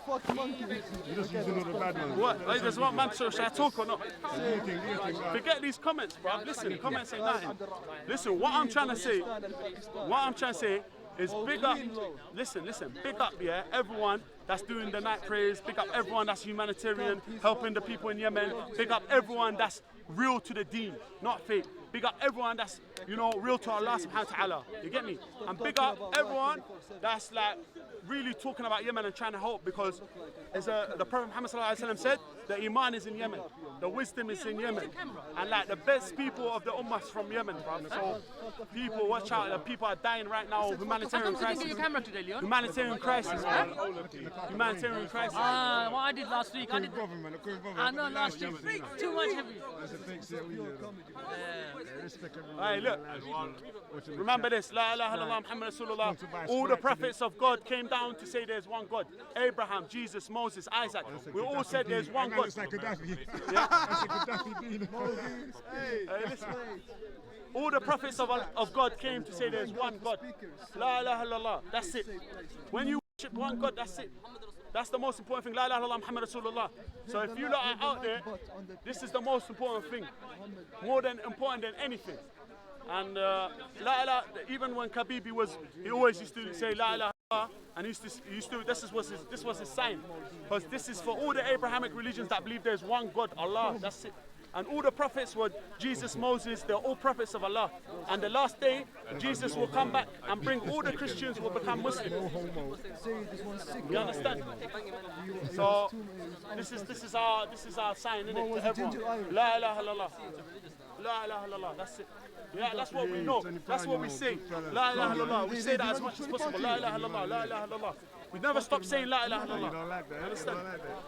Fuck monkey. You're just using all the bad ones. What? Hey, there's one man, so should I talk or not? Forget these comments, bro. Listen, comments ain't nothing. Listen, what I'm trying to say is big up, listen, big up, yeah, everyone that's doing the night prayers, big up everyone that's humanitarian, helping the people in Yemen, big up everyone that's real to the deen, not fake. Big up everyone that's, real to Allah subhanahu wa ta'ala. You get me? And big up everyone that's like really talking about Yemen and trying to help, because as the Prophet Muhammad sallallahu alaihi wasallam said, the iman is in Yemen, the wisdom is in Yemen, and like the best people of the ummah is from Yemen, bro. So people, watch out, the people are dying right now, humanitarian crisis. Your camera today, Leon? Humanitarian crisis, man. Humanitarian crisis. What I did last week, I know last week, too much heavy. Hey, look, remember this, La ilaha illallah Muhammad Rasulullah. All the prophets of God came down to say there's one God. Abraham, Jesus, Moses, Isaac. We all said there's one God. It's like Gaddafi. That's a Gaddafi. Hey, listen. All the prophets of God came to say there's one God. La ilaha illallah. That's it. When you worship one God, that's it. That's the most important thing. La ilaha illallah Muhammad Rasulullah. So if you lot are out there, this is the most important thing. More important than anything. And La ilaha, even when Kabibi he always used to say La ilaha illallah, and this was his sign. Because this is for all the Abrahamic religions that believe there's one God, Allah, that's it. And all the prophets were Jesus, Moses, they're all prophets of Allah. And the last day, Jesus will come back and bring all the Christians will become Muslims. You understand? So this is our sign, innit? To everyone. La ilaha illallah. La ilaha illallah. That's it. Yeah, that's what we know. That's what we say. La ilaha illallah. We say that as much as possible. La ilaha illallah. La ilaha illallah. We never stop saying La ilaha illallah. Don't like that. Understand?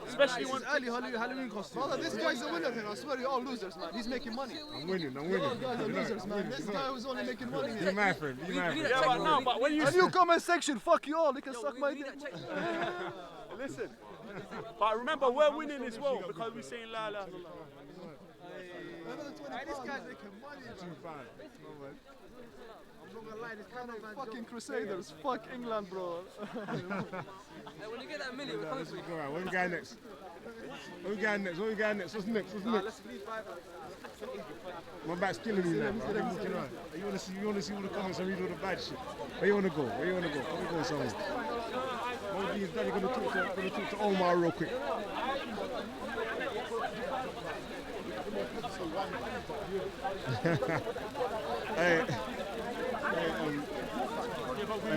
Especially when Halloween costume. Brother, this guy's a winner here. I swear you're all losers, man. He's making money. I'm winning. You guys are losers, man. This guy was only making money here. Be my friend. Be my friend. yeah, but no, but when you And you comment section, fuck you all. They can suck my dick. listen, but remember we're winning as well because we're saying La ilaha illallah. This guy's making money. I'm not gonna lie, this kind of fucking Crusaders. Fuck England, bro. When you get that million, we're coming for you. Alright, what we got next? What we got next? What we got next? What's next? What's next? My back's killing me now. You wanna see all the comments and read all the bad shit? Where you wanna go? Where you wanna go? Let me go somewhere. Modee's daddy gonna talk to Omar real quick. Hey,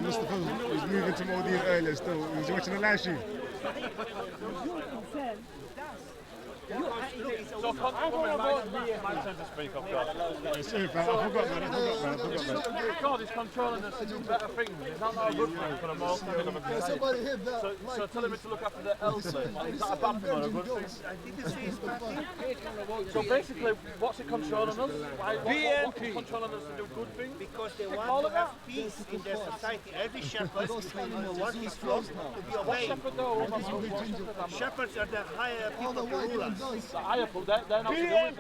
Mr. Puzzle was moving to Maldives earlier still. He was watching the live stream. So I'm going to vote my turn to speak up, God. Sorry, man, I forgot, man. God is controlling us to do better things. It's not a good thing for the most of it. Somebody hit that. So telling me to look after the elderly, is that a bad thing or a good thing? So basically, what's it controlling us? What's controlling us to do good things? Because they want to have peace in their society. Every shepherd wants his flock to be obeyed. Shepherds are the higher people to rule us. The higher people, they're not to do with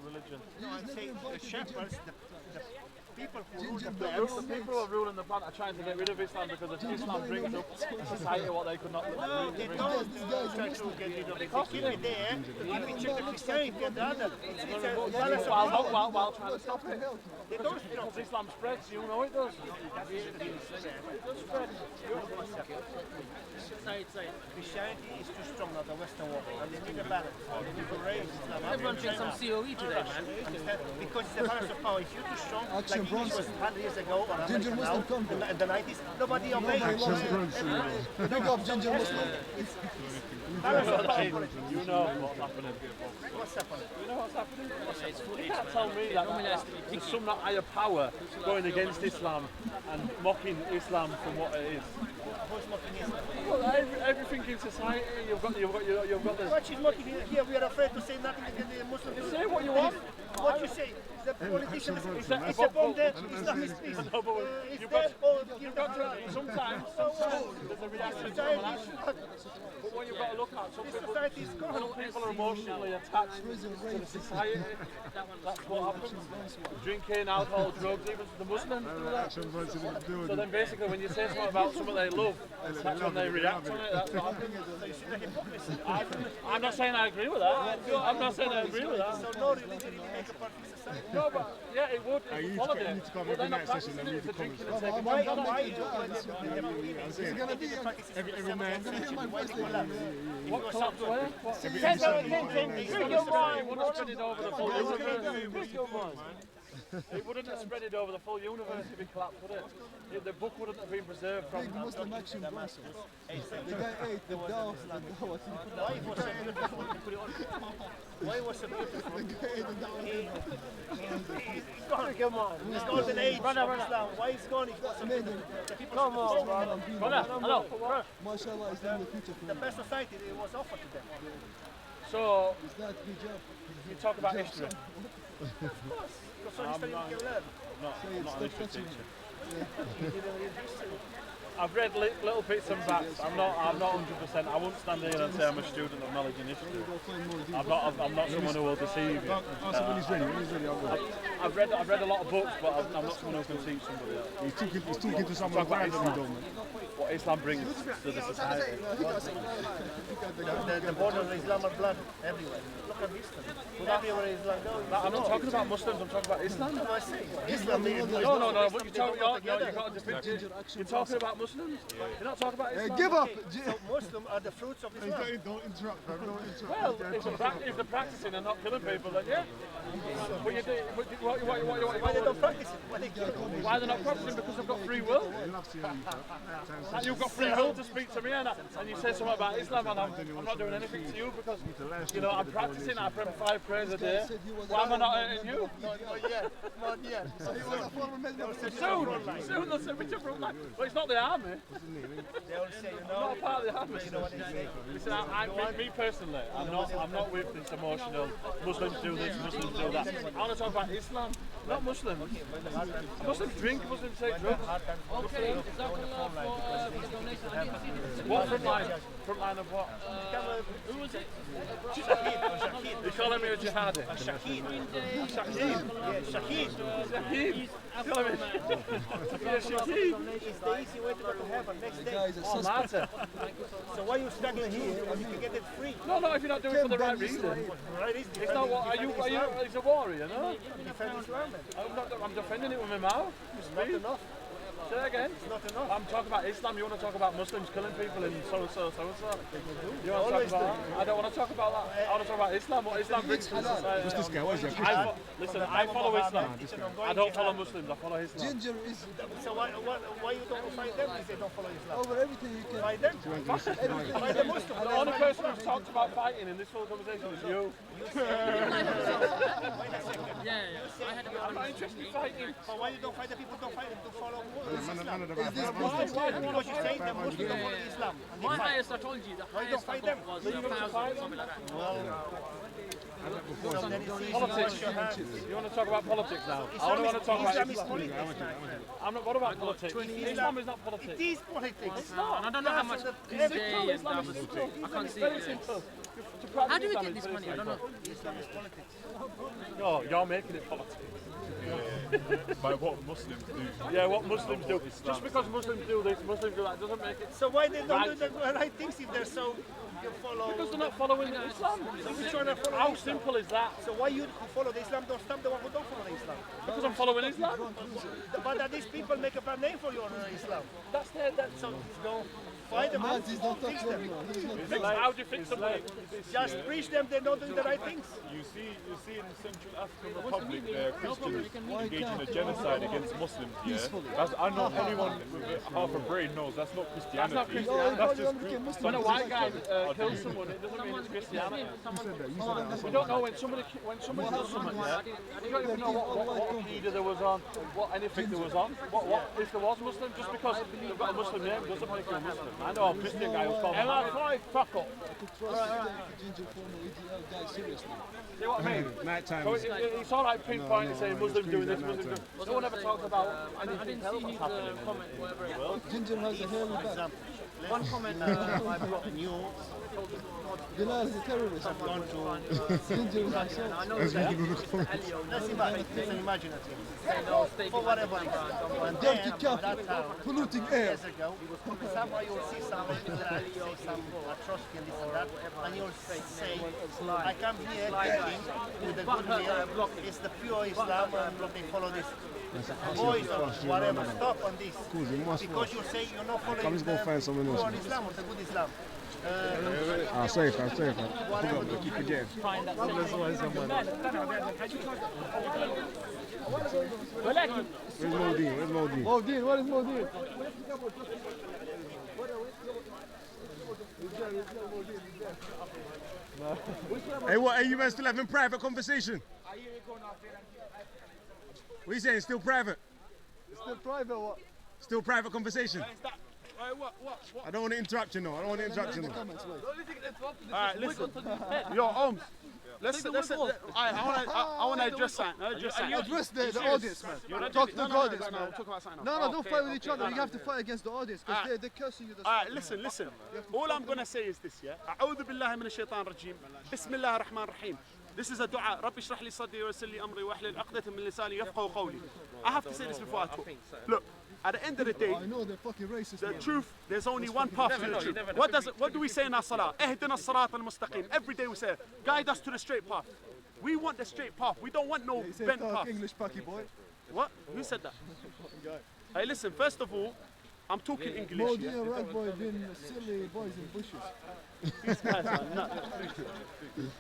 religion. No, I'm saying the shepherds, the people who rule the The plants. people who are ruling the planet are trying to get rid of Islam because Islam brings up society what they could not No, they don't try to get rid of it. They keep it there. If we check the Christianity and the other, it's a balance of power. while trying to stop it. They don't stop Because Islam spreads, you know it does. It does spread. Christianity is too strong, not the Western world, and they need a balance. They need to raise Islam. Everyone drinks some COE today, man. Because it's a balance of power. If you're too strong, like Action English was 100 years ago or Ginger America Muslim now, convert. in the 90s, nobody obeyed. Big up Ginger Muslim. Balance of power. You know what's happening. What's happening? You know what's happening? You can't tell me that there's some higher power going against Islam and mocking Islam from what it is. Who's mocking Islam? Well, everything in society, you've got the... What she's mocking here, we are afraid to say nothing against the Muslims. Say what you want. What you say? The politicians, it's but- a bomb there, Islam is peace. No, but It's you've there, you've got to, sometimes there's a reaction to an action. But when you've got to look at some people are emotionally attached to the society. That's what happens. Drinking, alcohol, drugs, even the Muslims do that. So then basically when you say something about something they love, that's when they react on it. That's what happens. I'm not saying I agree with that. I'm not saying I agree with that. So no religion really makes a perfect society. No, but yeah, it would. You need Follow to it. come But every they're not night session and practicing read it the for drinking comments. and taking Why It's gonna be Every man. What collapse where? Drink your mind, It wouldn't spread it over the full universe. It wouldn't have spread it over the full universe if it collapsed, would it? The book wouldn't have been preserved from... Big Muslim action Brussels. The guy ate the dawah. Why was so beautiful? The guy ate the dawah. Come on, it's golden age of Islam. Why is gone? It was so beautiful. The people Come on, brother. Hello. Mashallah is in the future for the you. best society it was offered to them. So, Is that hijab? you talk about history. Of course, because so history we can learn. I'm not an history teacher. I've read little bits and bats. I'm not 100%. I won't stand here and say I'm a student of knowledge in history. I'm not someone who will deceive you. When he's ready, I'll go. I've read a lot of books, but I'm not someone who can teach somebody else. He's talking to someone privately though, man. what Islam brings to the society. The border of Islam are blood everywhere. Look at Islam. Everywhere Islam goes. I'm not talking about Muslims, I'm talking about Islam. No, I say Islam means No, what you're talking about, you're talking about Muslims. You're not talking about Islam. Give up! So Muslims are the fruits of Islam. Don't interrupt, bro. Don't interrupt. Well, if they're practicing and not killing people, then yeah. But you do, what Why they don't practice it? Why they kill them? Why they're not practicing? Because they've got free will. And you've got free will to speak to me, and you say something about Islam, and I'm not doing anything to you because, you know, I'm practicing. I pray 5 prayers a day. Why am I not hurting you? Not yet. Not yet. So he was a former member of the Soon they'll send me to front line. Well, it's not the army. They all say, I'm not a part of the army. Listen, me personally, I'm not with this emotional. Muslims do this, Muslims do that. I want to talk about Islam, not Muslims. Muslims drink, Muslims take drugs. Okay, is that for the donation? What front line? Front line of what? Who was it? You're calling me a jihadi? Shahid. Shahid. Shahid. Shahid. It's the easy way to go to heaven next day. Oh, matter. So why are you struggling here when you can get it free? No, if you're not doing it for the right reason. Right reason. It's not what, are you, he's a warrior, no? Defend Islam. I'm defending it with my mouth. Not enough. Say that again. It's not enough. I'm talking about Islam. You want to talk about Muslims killing people and so. You want to Always talk about? I don't want to talk about that. I want to talk about Islam. What Islam brings to society. What's this guy? What is he? Listen, I follow Islam. I don't follow Muslims. I follow Islam. Ginger is So why you don't fight them if they don't follow Islam? over everything you can. Fight them. Fight the Muslims. The only person who's talked about fighting in this whole conversation is you. I'm not interested in fighting. But why you don't fight the people who don't fight to follow Islam? Why? Because you say the Muslims don't follow Islam. And My they fight. highest, I told you, the highest I got was 1,000 or something like that. Politics. You want to talk about politics now? I don't want to talk about Islam is Islam. politics. I'm not. What about politics? Islam is not politics. It is politics. It's not. And I don't know how much It's day simple. and Islam is that. simple. I can't see Very it. simple. How do we get this money? I don't know. Islam is politics. No, you're making it politics. By what Muslims do. Yeah, what Muslims do. Just because Muslims do this, Muslims do that, doesn't make it. So why they don't do the right things if they're so you follow? Because they're not following Islam. Which one are following How Islam? simple is that? So why you who follow the Islam don't stop the one who don't follow the Islam? Because I'm following Islam. But that these people make a bad name for your Islam. That's their. So don't fight them. He's not Fix them. How do you fix somebody? Just preach them. They're not doing the right things. You see in the Central African Republic, Christians engaging a genocide against Muslims. Yeah, I know anyone with half a brain knows that's not Christianity. That's not Christianity. That's just When a white guy kills someone, it doesn't mean it's Christianity. We don't know when somebody does something. Yeah, we don't even know what media there was on, what anything there was on. What if there was Muslim? Just because they've got a Muslim name doesn't make you a Muslim. I know a Christian guy who's called MI5. Fuck up. Ginger former EDL guy seriously. See what I mean? Night time. So it's all right pinpointing saying Muslims doing this, Muslims doing this. No one ever talks about anything else that's happening. Whatever it was. Ginger has a hairy back. One comment I brought New. Bilal is a terrorist. I've gone to. Ginger is a I know that Let's imagine. Let's imagine it. no stake For whatever reason. And dirty then, cat that town, polluting air. years ago, somewhere you'll see some atrocity and this and that, and you'll say, I come here eating with a good meal, it's the pure Islam and they follow this. Boys or whatever, stop on this. Because you say you're not following the pure Islam or the good Islam. Safe. Keep forgetting. Where's Modine? Modine, what is Modine? Hey, what are you guys still having private conversation? What are you saying? Still private? Still private what? Still private conversation? What? I don't want to interrupt you now. Comments, wait. Alright, listen. Yo, Holmes. I want to address something. Address the audience, man. Talk to the audience, man. No, don't fight with each other. You have to fight against the audience because they're cursing you. Alright, listen. All I'm going to say is this, yeah? أعوذ بالله من الشيطان الرجيم. بسم الله الرحمن الرحيم. This is a dua. رب اشرح لي صدري ويسر لي أمري واحلل عقدة من لساني يفقهوا قولي. I have to say this before I talk. Look, at the end of the day, I know they're fucking racist. the man. truth, there's only one path to the truth. What do we say in our salah? Ehdina as-sirat al-mustaqim. Every day we say, guide us to the straight path. We want the straight path. We don't want no He said bent talk path. English, Paki boy. What? Who said that? Hey, listen, first of all, I'm talking English. Modi Yeah? and Red Boy been silly boys in bushes. These guys are nuts.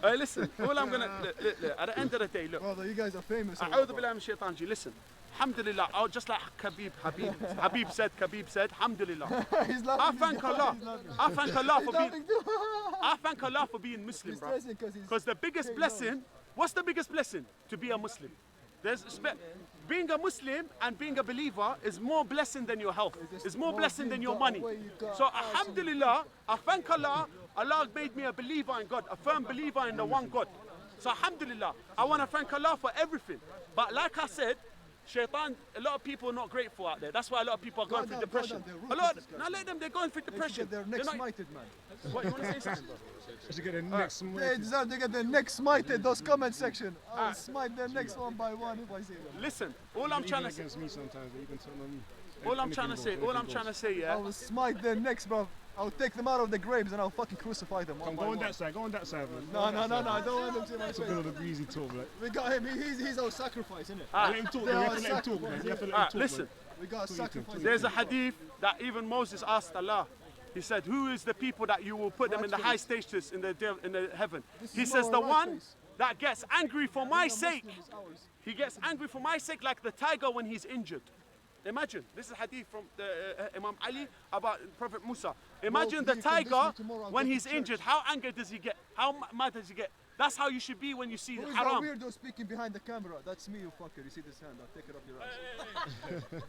Hey, listen, all I'm gonna, look, at the end of the day, look. Brother, you guys are famous. أعوذ بالله من الشيطان الرجيم. Listen, alhamdulillah, just like Habib said, alhamdulillah. He's I laughing. thank Allah. I thank Allah for being, I thank Allah for being Muslim, He's bro. stressing 'cause he's Because the biggest blessing, what's the biggest blessing? To be a Muslim. Being a Muslim and being a believer is more blessing than your health. It's more blessing than your money. So alhamdulillah, I thank Allah. Allah made me a believer in God, a firm believer in the one God. So alhamdulillah, I want to thank Allah for everything. But like I said, Shaitan, a lot of people are not grateful out there. That's why a lot of people are going through depression. Now let them, they're going through depression. They're next smited, man. What, you want to say something, bro? They should get their necks They smited. deserve to get their necks smited, those comment section. I'll smite their necks one by one if I see them. Listen, all I'm trying to say, against me sometimes, they even turn on me. all I'm trying to say, yeah. I will smite their necks, bro. I'll take them out of the graves and I'll fucking crucify them. Come, go on that side, man. No, I don't want them to my It's a face. bit of a breezy talk, like. We got him, he's our sacrifice, isn't it? Let him talk, man. You have to let him talk, man. You have to let him talk, Listen, We got to sacrifice. there's a hadith that even Moses asked Allah. He said, who is the people that you will put them in the high stages in the heaven? He says, the one that gets angry for my sake. He gets angry for my sake like the tiger when he's injured. Imagine, this is hadith from Imam Ali about Prophet Musa. Imagine the tiger when he's injured, how angry does he get? How mad does he get? That's how you should be when you see Who is haram. that weirdo speaking behind the camera? That's me, you fucker. You see this hand? I'll take it up your ass.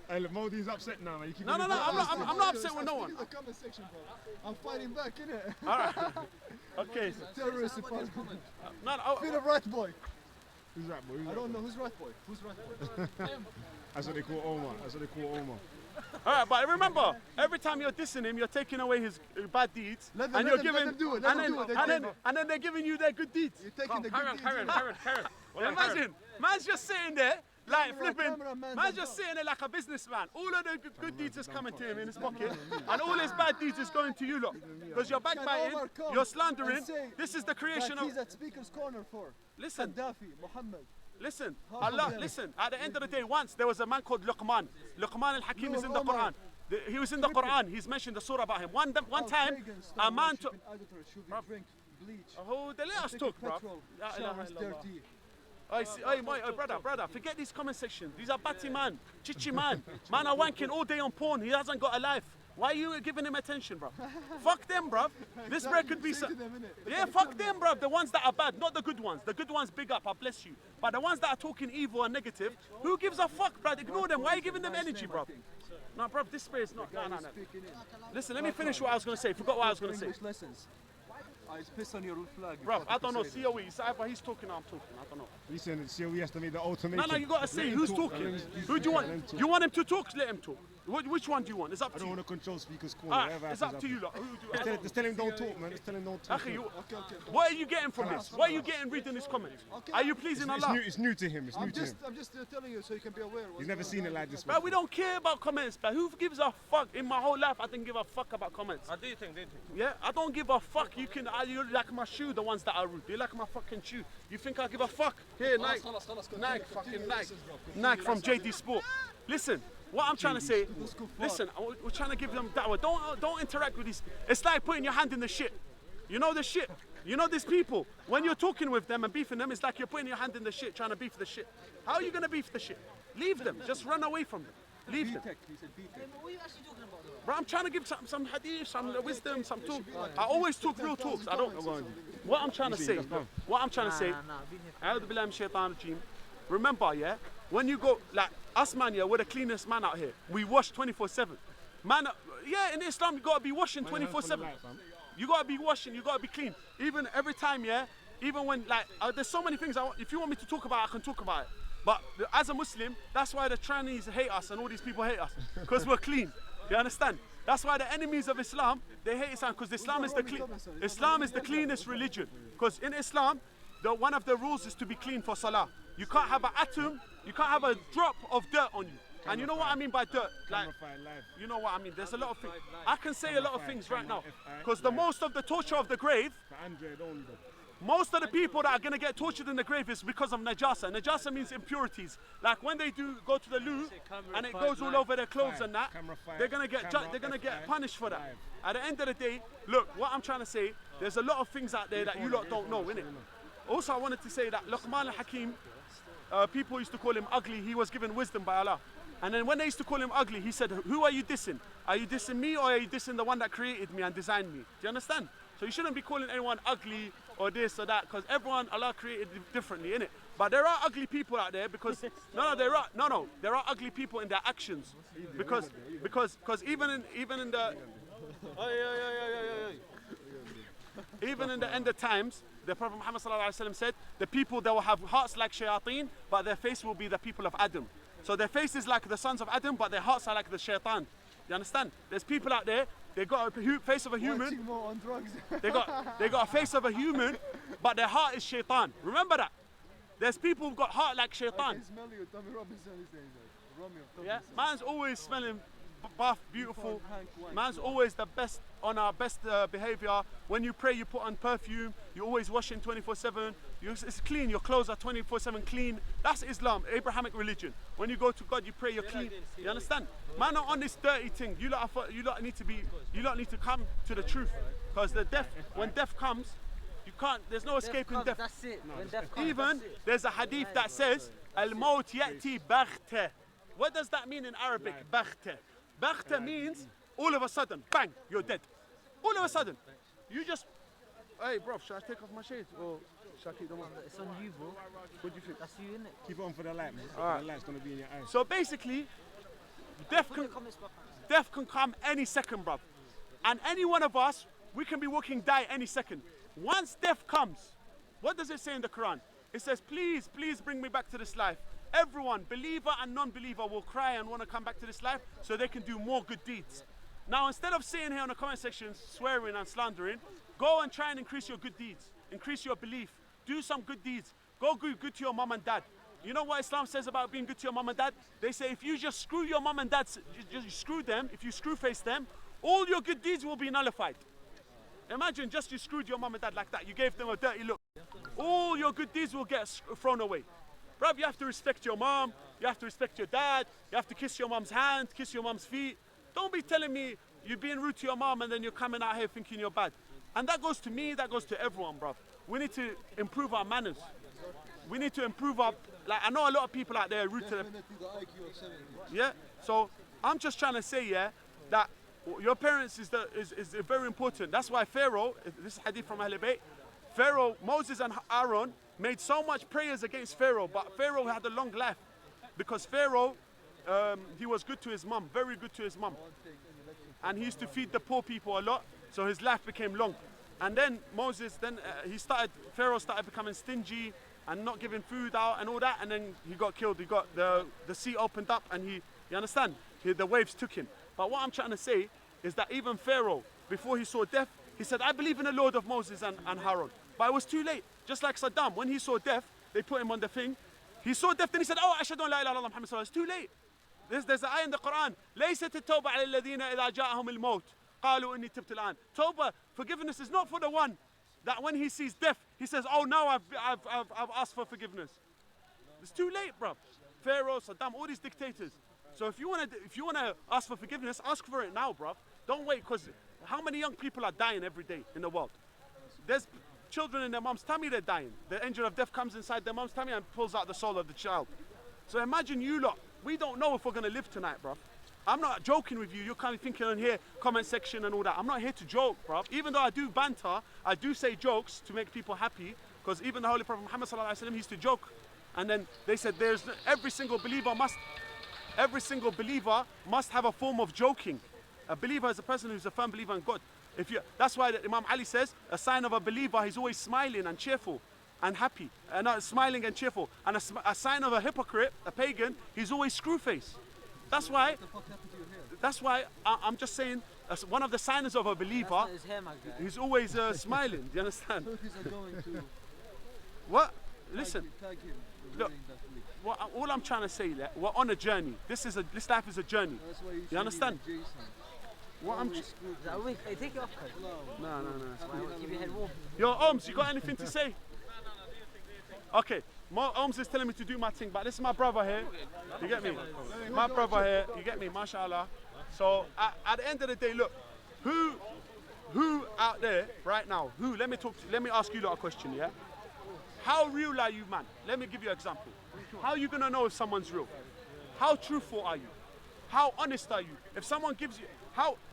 Hey, look, Modi's upset now, man. You keep No, I'm not upset with no one. The comment section, bro. I'm fighting back, innit? All right. Okay. Terrorist department. No, Feel a rat boy. Who's that boy? I don't know. Who's rat boy? Who's rat boy? That's what they call Omar. That's what they call Omar. All right, but remember, every time you're dissing him, you're taking away his bad deeds, and you're giving, let them do it. Let them do it. and then they're giving you their good deeds. You're taking the good deeds. Imagine, man's just sitting there like flipping. cameraman, Man's just sitting there like a businessman. All of the good deeds is coming to him in his pocket, and all his bad deeds is going to you lot. Because you're backbiting, Omar come you're slandering. and say This is the creation that of. he's at Speaker's Corner for. Listen. Gaddafi, Muhammad. Listen, Half of Allah, them. listen, at the end of the day, once there was a man called Luqman. Luqman al-Hakim is in the Quran. He was in the Quran. He's mentioned the surah about him. One time, a man took. Should we drink bleach? Oh, they let us talk, bro. Showers dirty. Brother, forget these comment sections. These are batty man, chichi man. Man are wanking all day on porn. He hasn't got a life. Why are you giving him attention, bro? Fuck them, bro. This bread could be yeah, fuck them, bro. The ones that are bad, not the good ones. The good ones, big up, I bless you. But the ones that are talking evil and negative, who gives a fuck, bro? Ignore them. Why are you giving them energy, bro? No, bro, this spray is not. No. Listen, let me finish what I was going to say. Forgot what I was going to say. English lessons. I piss on your flag. Bro, I don't know. COE. It's either he's talking or I'm talking. I don't know. He's saying that COE has to make the ultimatum. No, you got to say Let him who's talk, talking. and then Who do you want? let him talk. You want him to talk? Let him talk. Which one do you want? It's up I to don't you. want to control speaker's corner. Ah, whatever it's happens, up to you, lot. happens. Just tell him don't talk, man. Just tell him don't talk. Akhi, what are you getting from this? What are you getting reading this comment? Are you pleasing Allah? It's new to him. It's new to him. I'm just telling you so you can be aware. He's never seen it like this Bro, before. we don't care about comments, but who gives a fuck? In my whole life, I didn't give a fuck about comments. I do think. Yeah, I don't give a fuck. You like my shoe, the ones that are rude. You like my fucking shoe. You think I give a fuck? Here, Nike. Nike from JD Sport. Listen, what I'm trying to say, listen, we're trying to give them da'wah. Don't interact with these. It's like putting your hand in the shit. You know the shit. You know these people. When you're talking with them and beefing them, it's like you're putting your hand in the shit, trying to beef the shit. How are you going to beef the shit? Leave them. Just run away from them. Leave them. What are you actually talking about though? Bro, I'm trying to give some hadith, some wisdom, some talk. I always talk real talks. I don't. What I'm trying to say, A'udhu billahi minash shaitanir rajeem. Remember, yeah, when you go, like us man, yeah, we're the cleanest man out here. We wash 24/7. Man, yeah, in Islam you gotta be washing 24/7. You gotta be washing. You gotta be clean. Even every time, yeah. Even when like, there's so many things. If you want me to talk about, I can talk about it. But as a Muslim, that's why the trannies hate us and all these people hate us, because we're clean. You understand? That's why the enemies of Islam, they hate Islam, because Islam is the cleanest religion. Because in Islam, one of the rules is to be clean for salah. You can't have an atom, you can't have a drop of dirt on you. And you know what I mean by dirt? Like, you know what I mean? There's a lot of things. I can say a lot of things right now. Because the most of the torture of the grave, most of the people that are going to get tortured in the grave is because of najasa. Najasa means impurities. Like when they do go to the loo and it goes all over their clothes and that, they're going to get punished for that. At the end of the day, look, what I'm trying to say, there's a lot of things out there that you lot don't know, innit? Also, I wanted to say that Luqman al-Hakim, people used to call him ugly. He was given wisdom by Allah. And then when they used to call him ugly, he said, who are you dissing? Are you dissing me or are you dissing the one that created me and designed me? Do you understand? So you shouldn't be calling anyone ugly or this or that, because everyone Allah created differently, innit? But there are ugly people out there because there are ugly people in their actions, because even in the even in the end of times, the Prophet Muhammad ﷺ said, the people that will have hearts like shayateen, but their face will be the people of Adam. So their face is like the sons of Adam, but their hearts are like the shaitan. You understand? There's people out there, they got a face of a human. they got a face of a human, but their heart is shaitan. Remember that. There's people who've got heart like shaitan. Yeah, man's always smelling buff, beautiful. Man's always the best on our best behavior. When you pray, you put on perfume. You're always washing 24/7. It's clean. Your clothes are 24/7 clean. That's Islam, Abrahamic religion. When you go to God, you pray. You're clean. You understand? Man, not on this dirty thing. You lot need to come to the truth, because when death comes, you can't. There's no escaping death. That's it. No, when death comes, even there's a hadith that says, "Al-maut ya'ti baghtah." What does that mean in Arabic? Baghtah. Baghtah means all of a sudden, bang, you're dead. All of a sudden, you just. Hey, bro, should I take off my shades or should I keep them on? It's on you, bro. What do you think? That's you, innit? Keep it on for the light, man. Alright. The light's gonna be in your eyes. So basically, death can come any second, bruv. And any one of us, we can be walking, die any second. Once death comes, what does it say in the Quran? It says, please, please bring me back to this life. Everyone, believer and non-believer, will cry and want to come back to this life so they can do more good deeds. Now, instead of sitting here in the comment section swearing and slandering, go and try and increase your good deeds. Increase your belief. Do some good deeds. Go good to your mom and dad. You know what Islam says about being good to your mom and dad? They say if you just screw your mom and dad, just screw them, if you screw face them, all your good deeds will be nullified. Imagine just you screwed your mom and dad like that. You gave them a dirty look. All your good deeds will get thrown away. Bruv, you have to respect your mom, you have to respect your dad, you have to kiss your mom's hand, kiss your mom's feet. Don't be telling me you're being rude to your mom and then you're coming out here thinking you're bad. And that goes to me, that goes to everyone, bruv. We need to improve our manners. We need to improve our, like, I know a lot of people out there are rude to them. Yeah, so I'm just trying to say, yeah, that your parents is very important. That's why Pharaoh, this is hadith from Ahl Bayt, Pharaoh, Moses and Aaron made so much prayers against Pharaoh, but Pharaoh had a long life because Pharaoh, he was good to his mum, very good to his mum. And he used to feed the poor people a lot, so his life became long. And then Pharaoh started becoming stingy and not giving food out and all that, and then he got killed. He got the sea opened up and you understand? The waves took him. But what I'm trying to say is that even Pharaoh, before he saw death, he said, I believe in the Lord of Moses and Aaron. But it was too late. Just like Saddam, when he saw death, they put him on the thing. He saw death, then he said, oh, ashhadu an la ilaha illallah Muhammad sallallahu alaihi wasallam. It's too late. There's an ayah in the Quran. لَيْسَتِ التَّوْبَةُ عَلَى الَّذِينَ إِذَا جَاءَهُمُ الْمَوْتُ قَالُوا إِنِّي تُبْتُ الْآنَ. Tawbah, forgiveness is not for the one that when he sees death, he says, oh, now I've asked for forgiveness. It's too late, bro. Pharaoh, Saddam, all these dictators. So if you wanna ask for forgiveness, ask for it now, bro. Don't wait, because how many young people are dying every day in the world? There's children in their mom's tummy, they're dying. The angel of death comes inside their mom's tummy and pulls out the soul of the child. So imagine you lot. We don't know if we're gonna live tonight, bro. I'm not joking with you. You're kind of thinking on here, comment section and all that. I'm not here to joke, bro. Even though I do banter, I do say jokes to make people happy, because even the Holy Prophet Muhammad sallallahu alaihi wasallam used to joke. And then they said every single believer must have a form of joking. A believer is a person who's a firm believer in God. That's why Imam Ali says a sign of a believer, he's always smiling and cheerful and happy, and smiling and cheerful. And a sign of a hypocrite, a pagan, he's always screw-faced. That's why I'm just saying, one of the signs of a believer, he's always smiling. Do you understand? What? listen. Look, all I'm trying to say, that we're on a journey. This life is a journey. You understand? What I'm. Hey, take it off, Craig. No. Keep your head warm. Yo, Ohms, you got anything to say? Okay, Ohms is telling me to do my thing, but this is my brother here. You get me? My brother here. You get me? Mashallah. So at the end of the day, look, who out there right now? Let me ask you a question, yeah? How real are you, man? Let me give you an example. How are you gonna know if someone's real? How truthful are you? How honest are you? If someone gives you,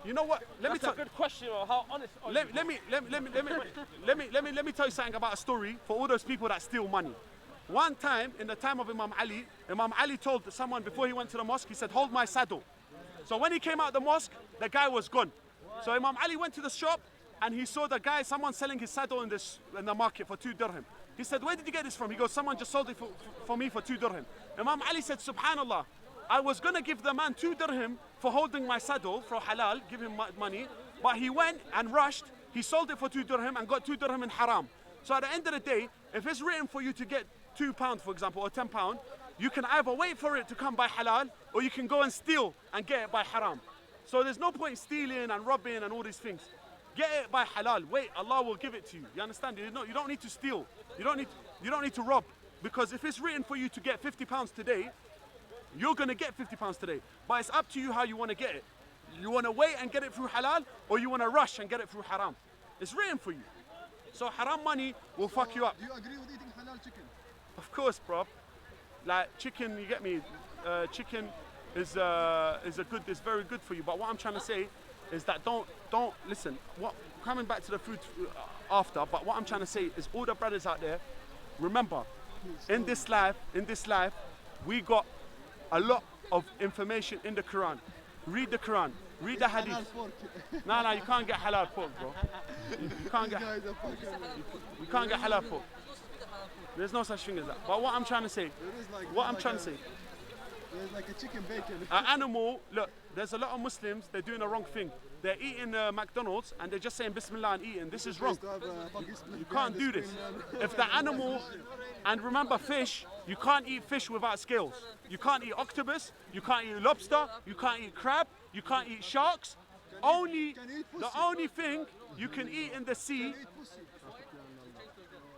you know what? That's a good question. How honest are you? Let me tell you something about a story for all those people that steal money. One time, in the time of Imam Ali told someone before he went to the mosque, he said, hold my saddle. So when he came out the mosque, the guy was gone. So Imam Ali went to the shop and he saw someone selling his saddle in the market for 2 dirham. He said, where did you get this from? He goes, someone just sold it for me for 2 dirham. Imam Ali said, subhanallah, I was going to give the man 2 dirham for holding my saddle for halal, give him money, but he went and rushed, he sold it for 2 dirham and got 2 dirham in haram. So at the end of the day, if it's written for you to get £2, for example, or £10, you can either wait for it to come by halal, or you can go and steal and get it by haram. So there's no point stealing and robbing and all these things. Get it by halal. Wait, Allah will give it to you. You understand? You don't need to steal. You don't need to rob. Because if it's written for you to get £50 today, you're going to get £50 today. But it's up to you how you want to get it. You want to wait and get it through halal, or you want to rush and get it through haram. It's written for you. So haram money will fuck you up. Do you agree with eating halal chicken? Of course, bro. Like chicken, you get me? Chicken is very good for you. But what I'm trying to say is that don't listen. Coming back to the food after, but what I'm trying to say is all the brothers out there, remember, in this life, we got a lot of information in the Quran. Read the Quran. Read the Hadith. No, you can't get halal pork, bro. You can't get halal pork. There's no such thing as that. But what I'm trying to say, there's like a chicken bacon. An animal, look, there's a lot of Muslims, they're doing the wrong thing. They're eating McDonald's and they're just saying Bismillah and eating. This is wrong. You can't do this. If the animal, and remember fish, you can't eat fish without scales. You can't eat octopus, you can't eat lobster, you can't eat crab, you can't eat sharks. The only thing you can eat in the sea,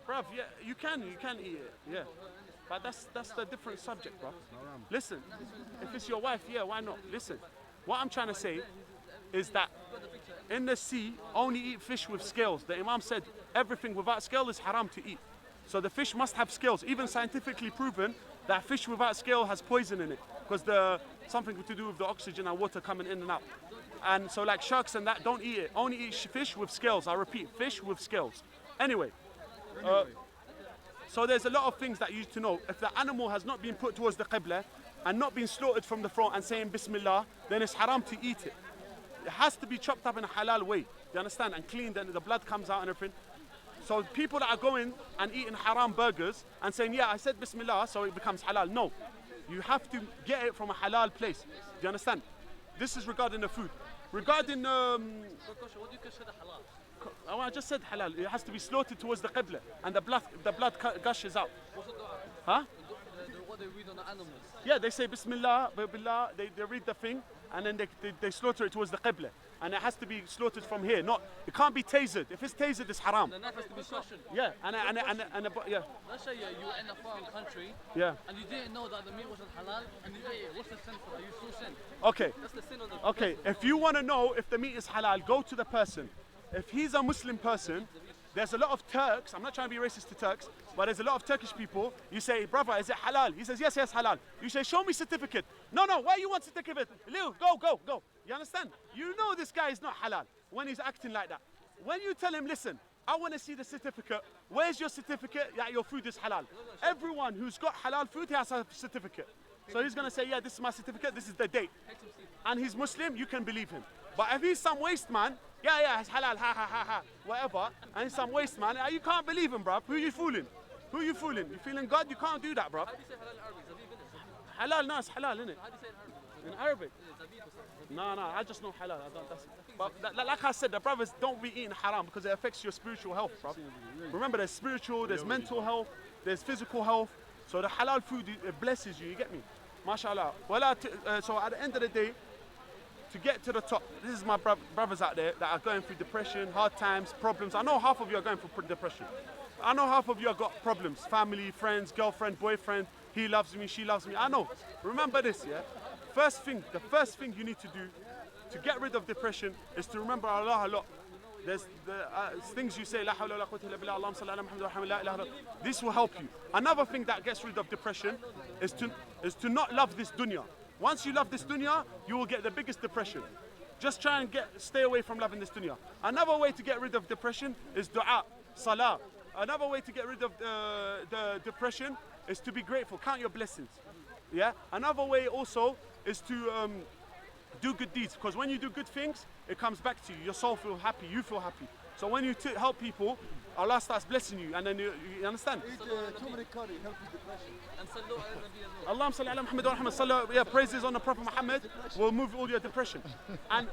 bruv, yeah, you can eat it, yeah. But that's the different subject, bruv. Listen, if it's your wife, yeah, why not? Listen, what I'm trying to say is that in the sea, only eat fish with scales. The Imam said everything without scale is haram to eat. So the fish must have scales. Even scientifically proven that fish without scale has poison in it because something to do with the oxygen and water coming in and out. And so like sharks and that, don't eat it. Only eat fish with scales. I repeat, fish with scales. Anyway. So there's a lot of things that you need to know. If the animal has not been put towards the Qibla and not been slaughtered from the front and saying Bismillah, then it's haram to eat it. It has to be chopped up in a halal way. You understand? And cleaned and the blood comes out and everything. So people that are going and eating haram burgers and saying, yeah, I said Bismillah, so it becomes halal. No. You have to get it from a halal place. Do you understand? This is regarding the food. Regarding what do you consider halal? I just said halal. It has to be slaughtered towards the Qibla and the blood gushes out. Huh? What they read on the animals. Yeah, they say Bismillah, Billah, they read the thing and then they slaughter it towards the Qibla. And it has to be slaughtered from here. It can't be tasered. If it's tasered, it's haram. The knife has to be sharpened. Yeah, yeah. Let's say you were in a foreign country. Yeah. And you didn't know that the meat wasn't halal, and you ate it. What's the sin for that? You still sin. Okay. That's the sin on the. Okay. If you want to know if the meat is halal, go to the person. If he's a Muslim person, there's a lot of Turks. I'm not trying to be racist to Turks, but there's a lot of Turkish people. You say, brother, is it halal? He says, yes, halal. You say, show me certificate. No, why you want certificate? Lil, go. You understand? You know this guy is not halal when he's acting like that. When you tell him, listen, I want to see the certificate. Where's your certificate that your food is halal? Everyone who's got halal food has a certificate. So he's going to say, yeah, this is my certificate, this is the date. And he's Muslim, you can believe him. But if he's some waste man, yeah, it's halal, ha, whatever, and he's some waste man, you can't believe him, bruv. Who you fooling? You feeling God? You can't do that, bruv. How do you say halal in Arabic? Halal, no, it's halal, innit? How do you say in Arabic? In Arabic? No, I just know halal. But like I said, the brothers don't be eating haram because it affects your spiritual health, bruv. Remember, there's spiritual, there's mental health, there's physical health. So the halal food, it blesses you get me? MashaAllah. Well, so at the end of the day, to get to the top, this is my brothers out there that are going through depression, hard times, problems. I know half of you are going through depression. I know half of you have got problems, family, friends, girlfriend, boyfriend, he loves me, she loves me. I know. Remember this, yeah? The first thing you need to do to get rid of depression is to remember Allah a lot. There's things you say, La hawla wa la quwwata illa billah, Allahumma salli ala Muhammad wa hamd, la ilaha illallah. This will help you. Another thing that gets rid of depression is to not love this dunya. Once you love this dunya, you will get the biggest depression. Just try and stay away from loving this dunya. Another way to get rid of depression is dua, salah. Another way to get rid of the depression is to be grateful, count your blessings. Yeah. Another way also is to do good deeds, because when you do good things, it comes back to you. Your soul feels happy, you feel happy. So when you help people, Allah starts blessing you, and then you understand. Eat turmeric curry, help with depression. And sallu ala nabi as well. Allahumma salli ala Muhammad wa Muhammad, yeah, praises on the Prophet Muhammad will move all your depression. And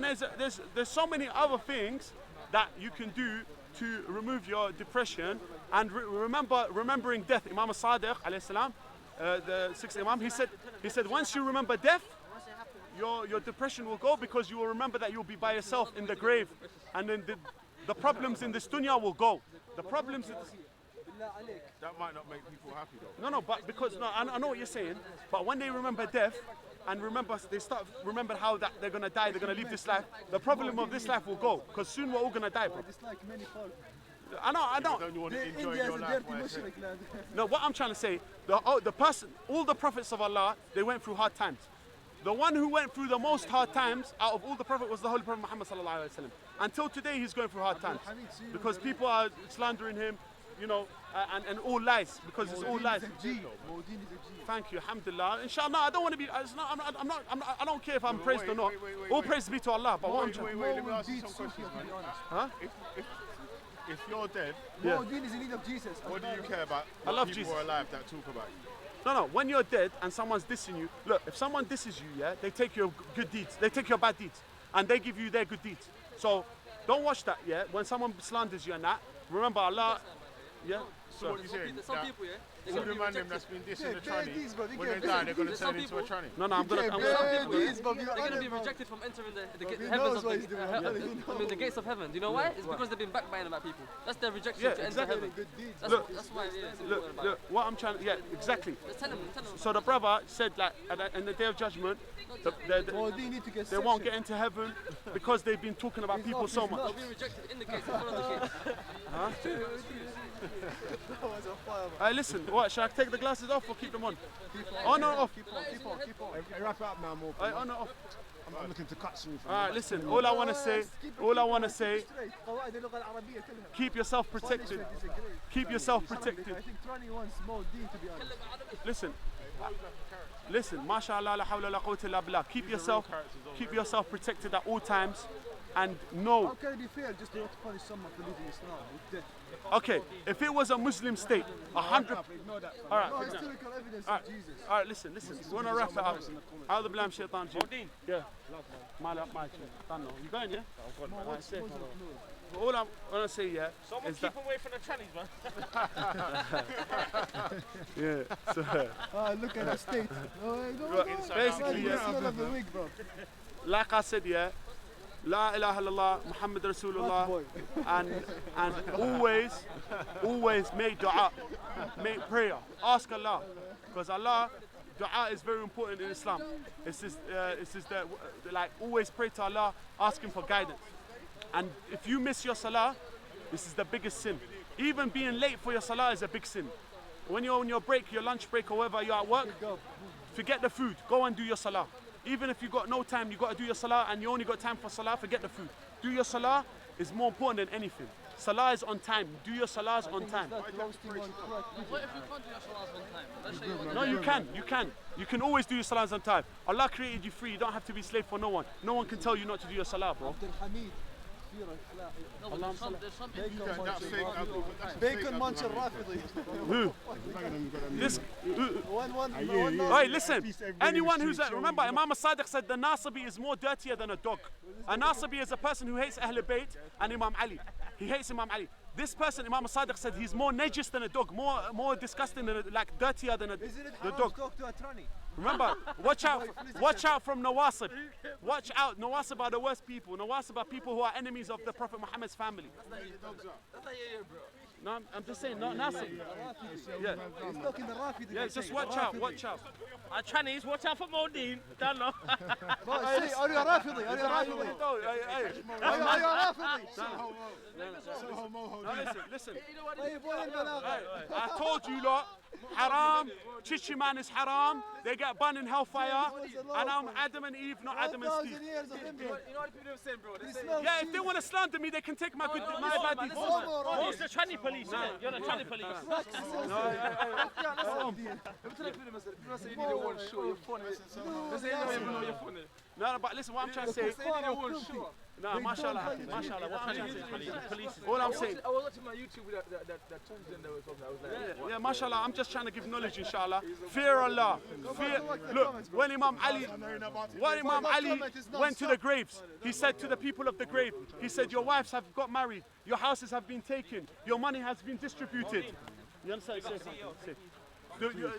there's so many other things that you can do to remove your depression. And remembering death. Imam al-Sadiq alayhi salam, the sixth Imam, he said once you remember death, your depression will go, because you will remember that you'll be by yourself in the grave, and then the problems in this dunya will go. The problems in That might not make people happy though. No, but because I know what you're saying, but when they remember death and they start remember how that they're gonna die, they're gonna leave this life, the problem of this life will go, because soon we're all gonna die, bro. It's like many parts. I know. Don't you want to enjoy India your is a life? dirty Muslim land. No, what I'm trying to say, all the prophets of Allah, they went through hard times. The one who went through the most hard times out of all the prophets was the Holy Prophet Muhammad sallallahu alaihi wasallam. Until today, he's going through hard times because people are slandering him, you know, and all lies, because it's all lies. Thank you, alhamdulillah. Inshallah, I don't want to be. I don't care if I'm praised or not. All praise be to Allah. But what I'm trying. Wait, let me ask you some questions, man. Huh? If you're dead, Mu'adhin is in need of Jesus. what do you care about? I love people Jesus. who are alive that talk about you. No, when you're dead and someone's dissing you, look, if someone disses you, yeah, they take your good deeds, they take your bad deeds, and they give you their good deeds. So don't watch that, yeah. When someone slanders you and that, remember Allah, yeah. So what you saying? Some people, yeah, All the man them that's been dissing the tranny, when they die, they're going to turn into a tranny. No, I'm gonna. they're gonna be rejected from entering the heavens of the gates of heaven. Do you know why? It's because they've been backbiting about people. That's their rejection to enter heaven. That's why. Look, what I'm trying. Yeah, exactly. Tell them. So the brother said, like, in the day of judgment, they won't get into heaven because they've been talking about people so much. They'll be rejected in the gates, in front of the gates. Hey, listen, what, should I take the glasses off or keep them on? On or off? Keep on. Wrap it up now, more. Hey, on or off? I'm looking to cut soon. Alright, listen, all I want to say, keep yourself protected. Keep yourself protected. I think Trani wants Mu'adhin, to be honest. Listen, mashallah, la hawla la quwwata illa billah. Keep yourself protected at all times, and know. How can it be fair just not to punish someone for leaving Islam with death? Okay, if it was a Muslim state, 100. All right. No historical evidence All right. of Jesus. All right, listen. We want to wrap it up. I'll blame shaitan. Yeah. You going, yeah? Alright, safe. All I want to say, yeah, is that. Keep away from the trannies, man. Yeah. So, Look at that state. basically, yeah. Smell of the wig, bro. Like I said, yeah. La ilaha illallah, Muhammad Rasulullah, and always make dua, make prayer, ask Allah, because Allah, dua is very important in Islam. It's just like always pray to Allah, ask Him for guidance. And if you miss your salah, this is the biggest sin. Even being late for your salah is a big sin. When you're on your break, your lunch break or wherever you're at work, forget the food, go and do your salah. Even if you got no time, you got to do your salah, and you only got time for salah, forget the food. Do your salah is more important than anything. Salah is on time. Do your salahs on time. What if you can't do your salahs on time? Let's say No, you can. You can always do your salahs on time. Allah created you free. You don't have to be slave for no one. No one can tell you not to do your salah, bro. No, there's some Bacon muncher Rafidi. Who? This. Hey, listen. Anyone who's remember, Imam Sadiq said the Nasibi is more dirtier than a dog. A Nasibi is a person who hates Ahl Bayt and Imam Ali. He hates Imam Ali. This person, Imam Sadiq said, he's more najis than a dog, more disgusting than like dirtier than the dog. Talk to a tranny. Remember, watch out from Nawasib. Watch out, Nawasib are the worst people. Nawasib are people who are enemies of the Prophet Muhammad's family. No, I'm just saying, not Nasib. Yeah. He's talking the Rafidi. Yeah, just watch out, watch out. Our Chinese, watch out for Modine. Don't know. Are you a Rafidi? Are you a Rafidi? Are you a Rafidi? Listen. I told you lot, haram, Chichi man is haram, they get banned in hellfire, and I'm Adam and Eve, not Adam and Steve. You know what people are saying, bro? Yeah, if they want to slander me, they can take my bad deeds. Oh, it's the Chinese police, yeah. You're the Chinese police. No, but listen, what I'm trying to say. No, mashallah, mashallah. What I'm trying to say, police. All I'm saying. I was watching my YouTube with that transgender or something. I was like, yeah, mashallah. I'm just trying to give knowledge, inshallah. Fear Allah. Look, when Imam Ali went to the graves, he said to the people of the grave, he said, your wives have got married, your houses have been taken, your money has been distributed. You understand?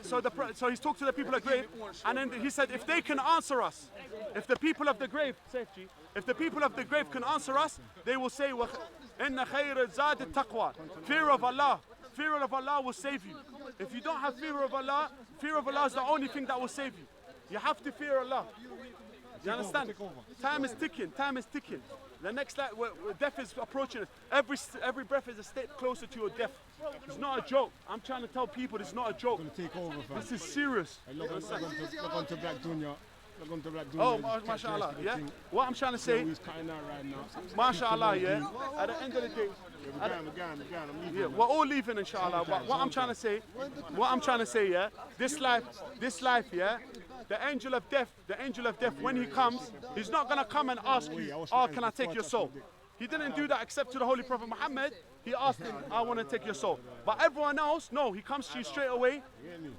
So he's talked to the people of the grave, and then he said, if they can answer us, if the people of the grave, if the people of the grave can answer us, they will say, "Inna khayra zad taqwa." Fear of Allah will save you. If you don't have fear of Allah is the only thing that will save you. You have to fear Allah. You understand? Time is ticking. The next death is approaching us. Every breath is a step closer to your death. It's not a joke. I'm trying to tell people it's not a joke. This is serious. Look on to Black Dunya. Oh, mashallah, yeah. What I'm trying to say, mashallah, yeah. At the end of the day, yeah, we're all leaving, inshallah. But what I'm trying to say, yeah. This life, yeah. The angel of death, when he comes, he's not gonna come and ask you, "Oh, can I take your soul?" He didn't do that except to the Holy Prophet Muhammad. He asked him, "I want to take your soul." But everyone else, no, he comes to you straight away,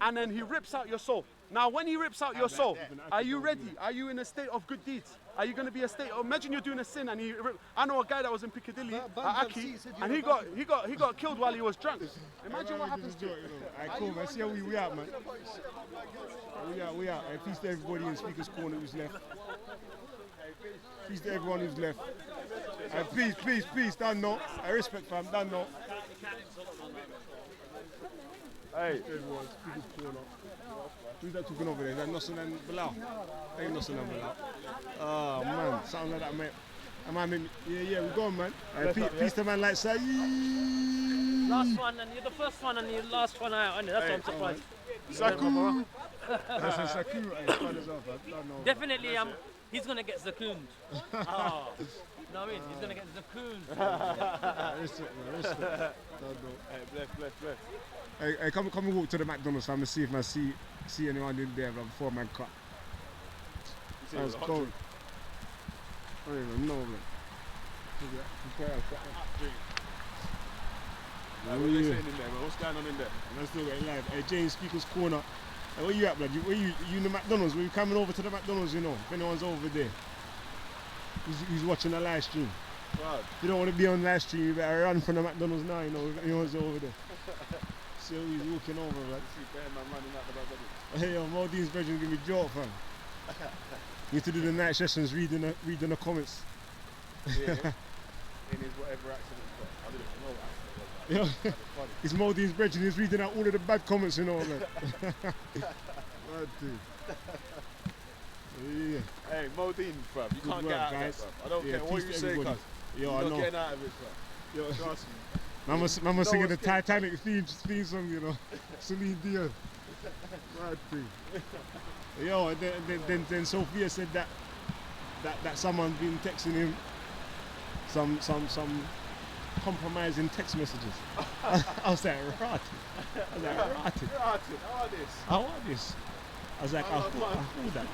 and then he rips out your soul. Now, when he rips out your soul, are you ready? Are you in a state of good deeds? Are you going to be a state? Imagine you're doing a sin, and I know a guy that was in Piccadilly, Aki, and he got killed while he was drunk. Imagine what happens to you. Alright, cool, man. See how we out, man. We out. Peace to everybody in Speaker's Corner who's left. Peace to everyone who's left. Please, don't know. I respect fam, don't know. Hey, everyone, Speaker's Corner. Who's that talking over there? Is that Nosson and Bilal? Ain't Nosson and Bilal. Oh man, something like that, mate. Yeah, we're going, man. Peace to man like Saeed. Last one, and you're the first one, and you're the last one out. That's why I'm surprised. Saku. That's a Saku. Definitely, he's gonna get zakooned. Oh. You know what I mean? He's gonna get zakooned. Respect. Hey, bless. Hey, come and walk to the McDonald's, fam, and see if I see anyone in there before man cut. That was cold. I don't even know, man. What are they saying in there, man? What's going on in there? I'm still getting live. Hey, James Speaker's Corner. Hey, where you at, blood? You in the McDonald's? Were you coming over to the McDonald's, you know? If anyone's over there. He's watching the live stream. Right. If you don't want to be on live stream, you better run from the McDonald's now, you know, if anyone's over there. See how he's walking over, right? Hey, yo, Maldine's brethren give me joke, fam. You need to do the night sessions, reading the comments. Yeah. In his whatever accident, I didn't know accident. Yeah. It's Maldine's brethren, he's reading out all of the bad comments, you know, man. Right, dude. Yeah. Hey, Modine, bruv, you can't get out of it, bruv. I don't care what you say, cuz. Yo, You're I not know. getting out of it, bruv. Yo, trust me. Mama singing the Titanic theme song, you know. Celine Dion. Right, dude. Yo, then Sophia said that someone's been texting him some compromising text messages. I was like, right. How are this? I was like, I thought that.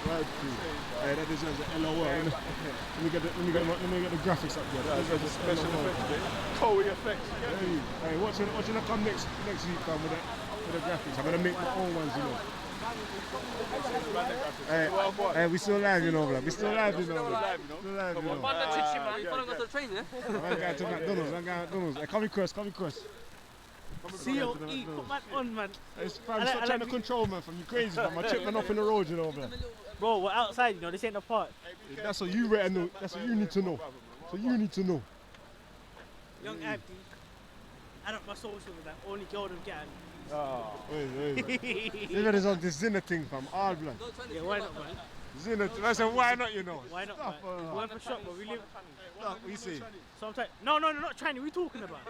Right, hey, that deserves an LOL. Let me get the graphics up there. That deserves a special effects. Toei effects. Hey, watching to come next week, fam, with the graphics. I'm gonna make my own ones, you know. Hey, we still live, you know, bro. We still live, you know. Still live, you know. Man, the chichi, man. You follow us to the train, yeah? I'm going to McDonald's. Hey, come across. COE, put man on, man. It's fam, stop trying to control, man, fam. You crazy, fam. I check man off in the road, you know, bro. Bro, we're outside, you know. This ain't the park. That's what you better know. That's what you need to know. So you need to know. Young Abdi. I don't my social with that. Only Jordan can. Oh, wait. Even is on this Zinner thing, fam. All blood. Yeah, why not, man? Zinner. I said, why not, you know? Why not, man? We went for shop, but we live. What you say? Sometimes. No, not Chinese. What are you talking about?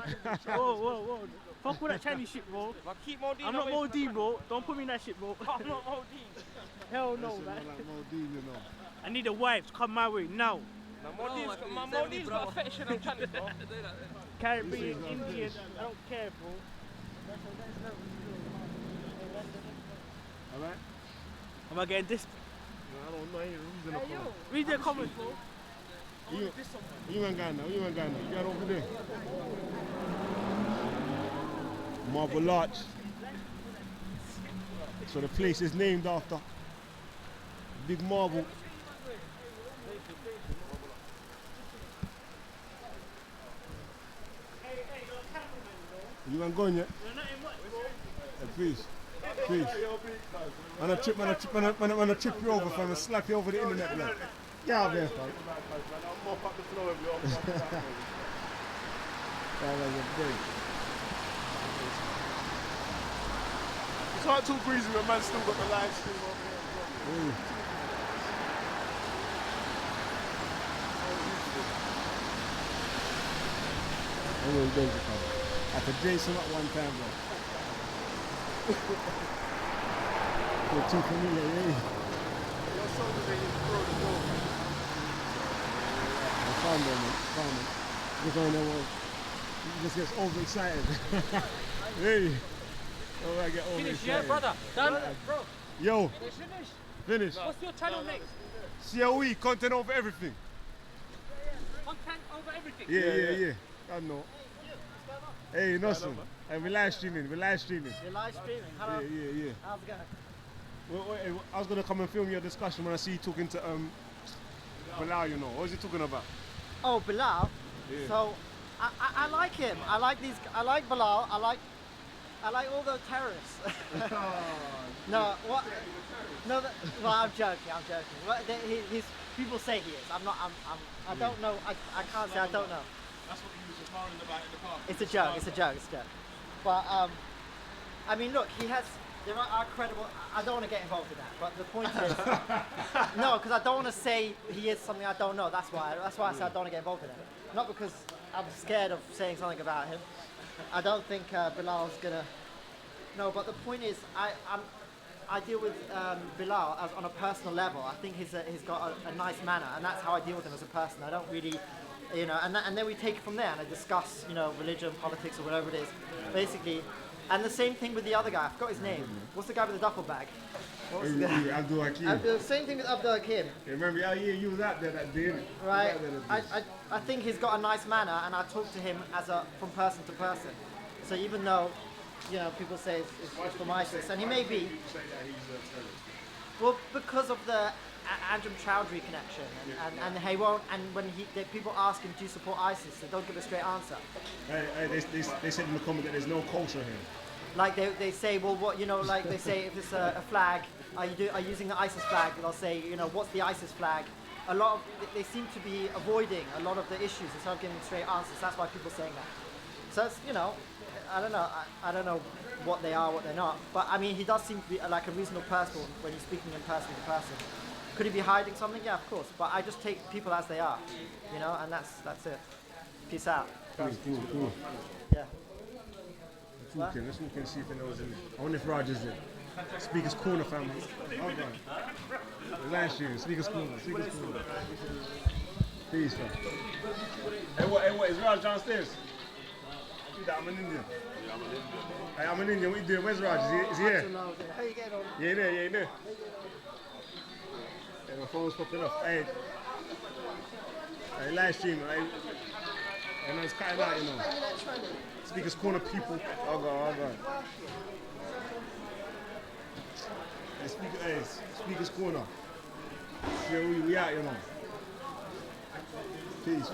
Whoa. Fuck all that Chinese shit, bro. I'm not Modine, bro. Don't put me in that shit, bro. I'm not Modine. Hell no, man. Like Modine, you know. I need a wife to come my way now. Modine's got a fetish on Chinese, bro. Caribbean, Indian, I don't care, bro. Alright? Am I getting this? No, I don't know any reason to come. Read the comments, bro. You ain't got now. You got over there. Marble Arch. So the place is named after Big Marble. You ain't going yet? Hey, please. I'm gonna trip you over, fam, and slap you over the internet, man. Get out there, fam. I'll mop up the floor of your It's not too breezy when man still got the live stream over here. Always busy, fam. I could Jason up one time, bro. You're too familiar, yeah. Calm down, man. Just on there, he just gets overexcited. Hey. Oh, I get overexcited. Finish, yeah, brother. Done, bro. Yo. Finish. What's your channel name? COE, content over everything. Content over everything? Yeah. I know. Hey, Nelson. Hey, we're live streaming. You're live streaming? Hello? Yeah. How's it going? Well, I was going to come and film your discussion when I see you talking to Bilal, you know. What was he talking about? Oh, Bilal? Yeah. So, I like him. I like Bilal. I like all the terrorists. No, what? No, well, I'm joking. Well, people say he is. I don't know. I can't say I don't know. That's what he was just marring about in the car. It's a joke. But, I mean, look, there are credible, I don't want to get involved in that, but the point is, no, because I don't want to say he is something I don't know, that's why I say I don't want to get involved in it. Not because I'm scared of saying something about him. I don't think Bilal's going to, no, but the point is, I deal with Bilal on a personal level. I think he's got a nice manner, and that's how I deal with him as a person. I don't really, you know, and then we take it from there and I discuss, you know, religion, politics, or whatever it is, basically. And the same thing with the other guy. I forgot his name. What's the guy with the duffel bag? Abdul Hakim. Same thing with Abdul Hakim. Remember, you was out there that day, right? I think he's got a nice manner, and I talk to him from person to person. So even though, you know, people say it's from ISIS, and he may be. Well, because of the Anjem Chowdhury connection, and he won't. And when people ask him, do you support ISIS? They don't give a straight answer. They said in the comment that there's no culture here. Like they say, well, what, you know, like they say, if it's a flag, are you using the ISIS flag? They'll say, you know, what's the ISIS flag? They seem to be avoiding a lot of the issues instead of giving straight answers. That's why people are saying that. So it's, you know, I don't know. I don't know what they are, what they're not. But I mean, he does seem to be like a reasonable person when he's speaking in person to person. Could he be hiding something? Yeah, of course. But I just take people as they are, you know, and that's it. Peace out. Cool. Yeah. Let's walk in and see if he knows him. I wonder if Raj is there. Speaker's Corner, family. Hold on. Live stream. Speaker's Corner. Peace, fam. Hey, what? Is Raj downstairs? I'm an Indian. Hey, I'm an Indian. What you doing? Where's Raj? Is he here? How you getting on? Yeah, there. Hey, my phone's popping off. Hey, live stream. Hey, man's cutting out, you know. Speakers Corner people. I'll go. Hey, Speakers Corner. Yeah, we out, you know. Peace.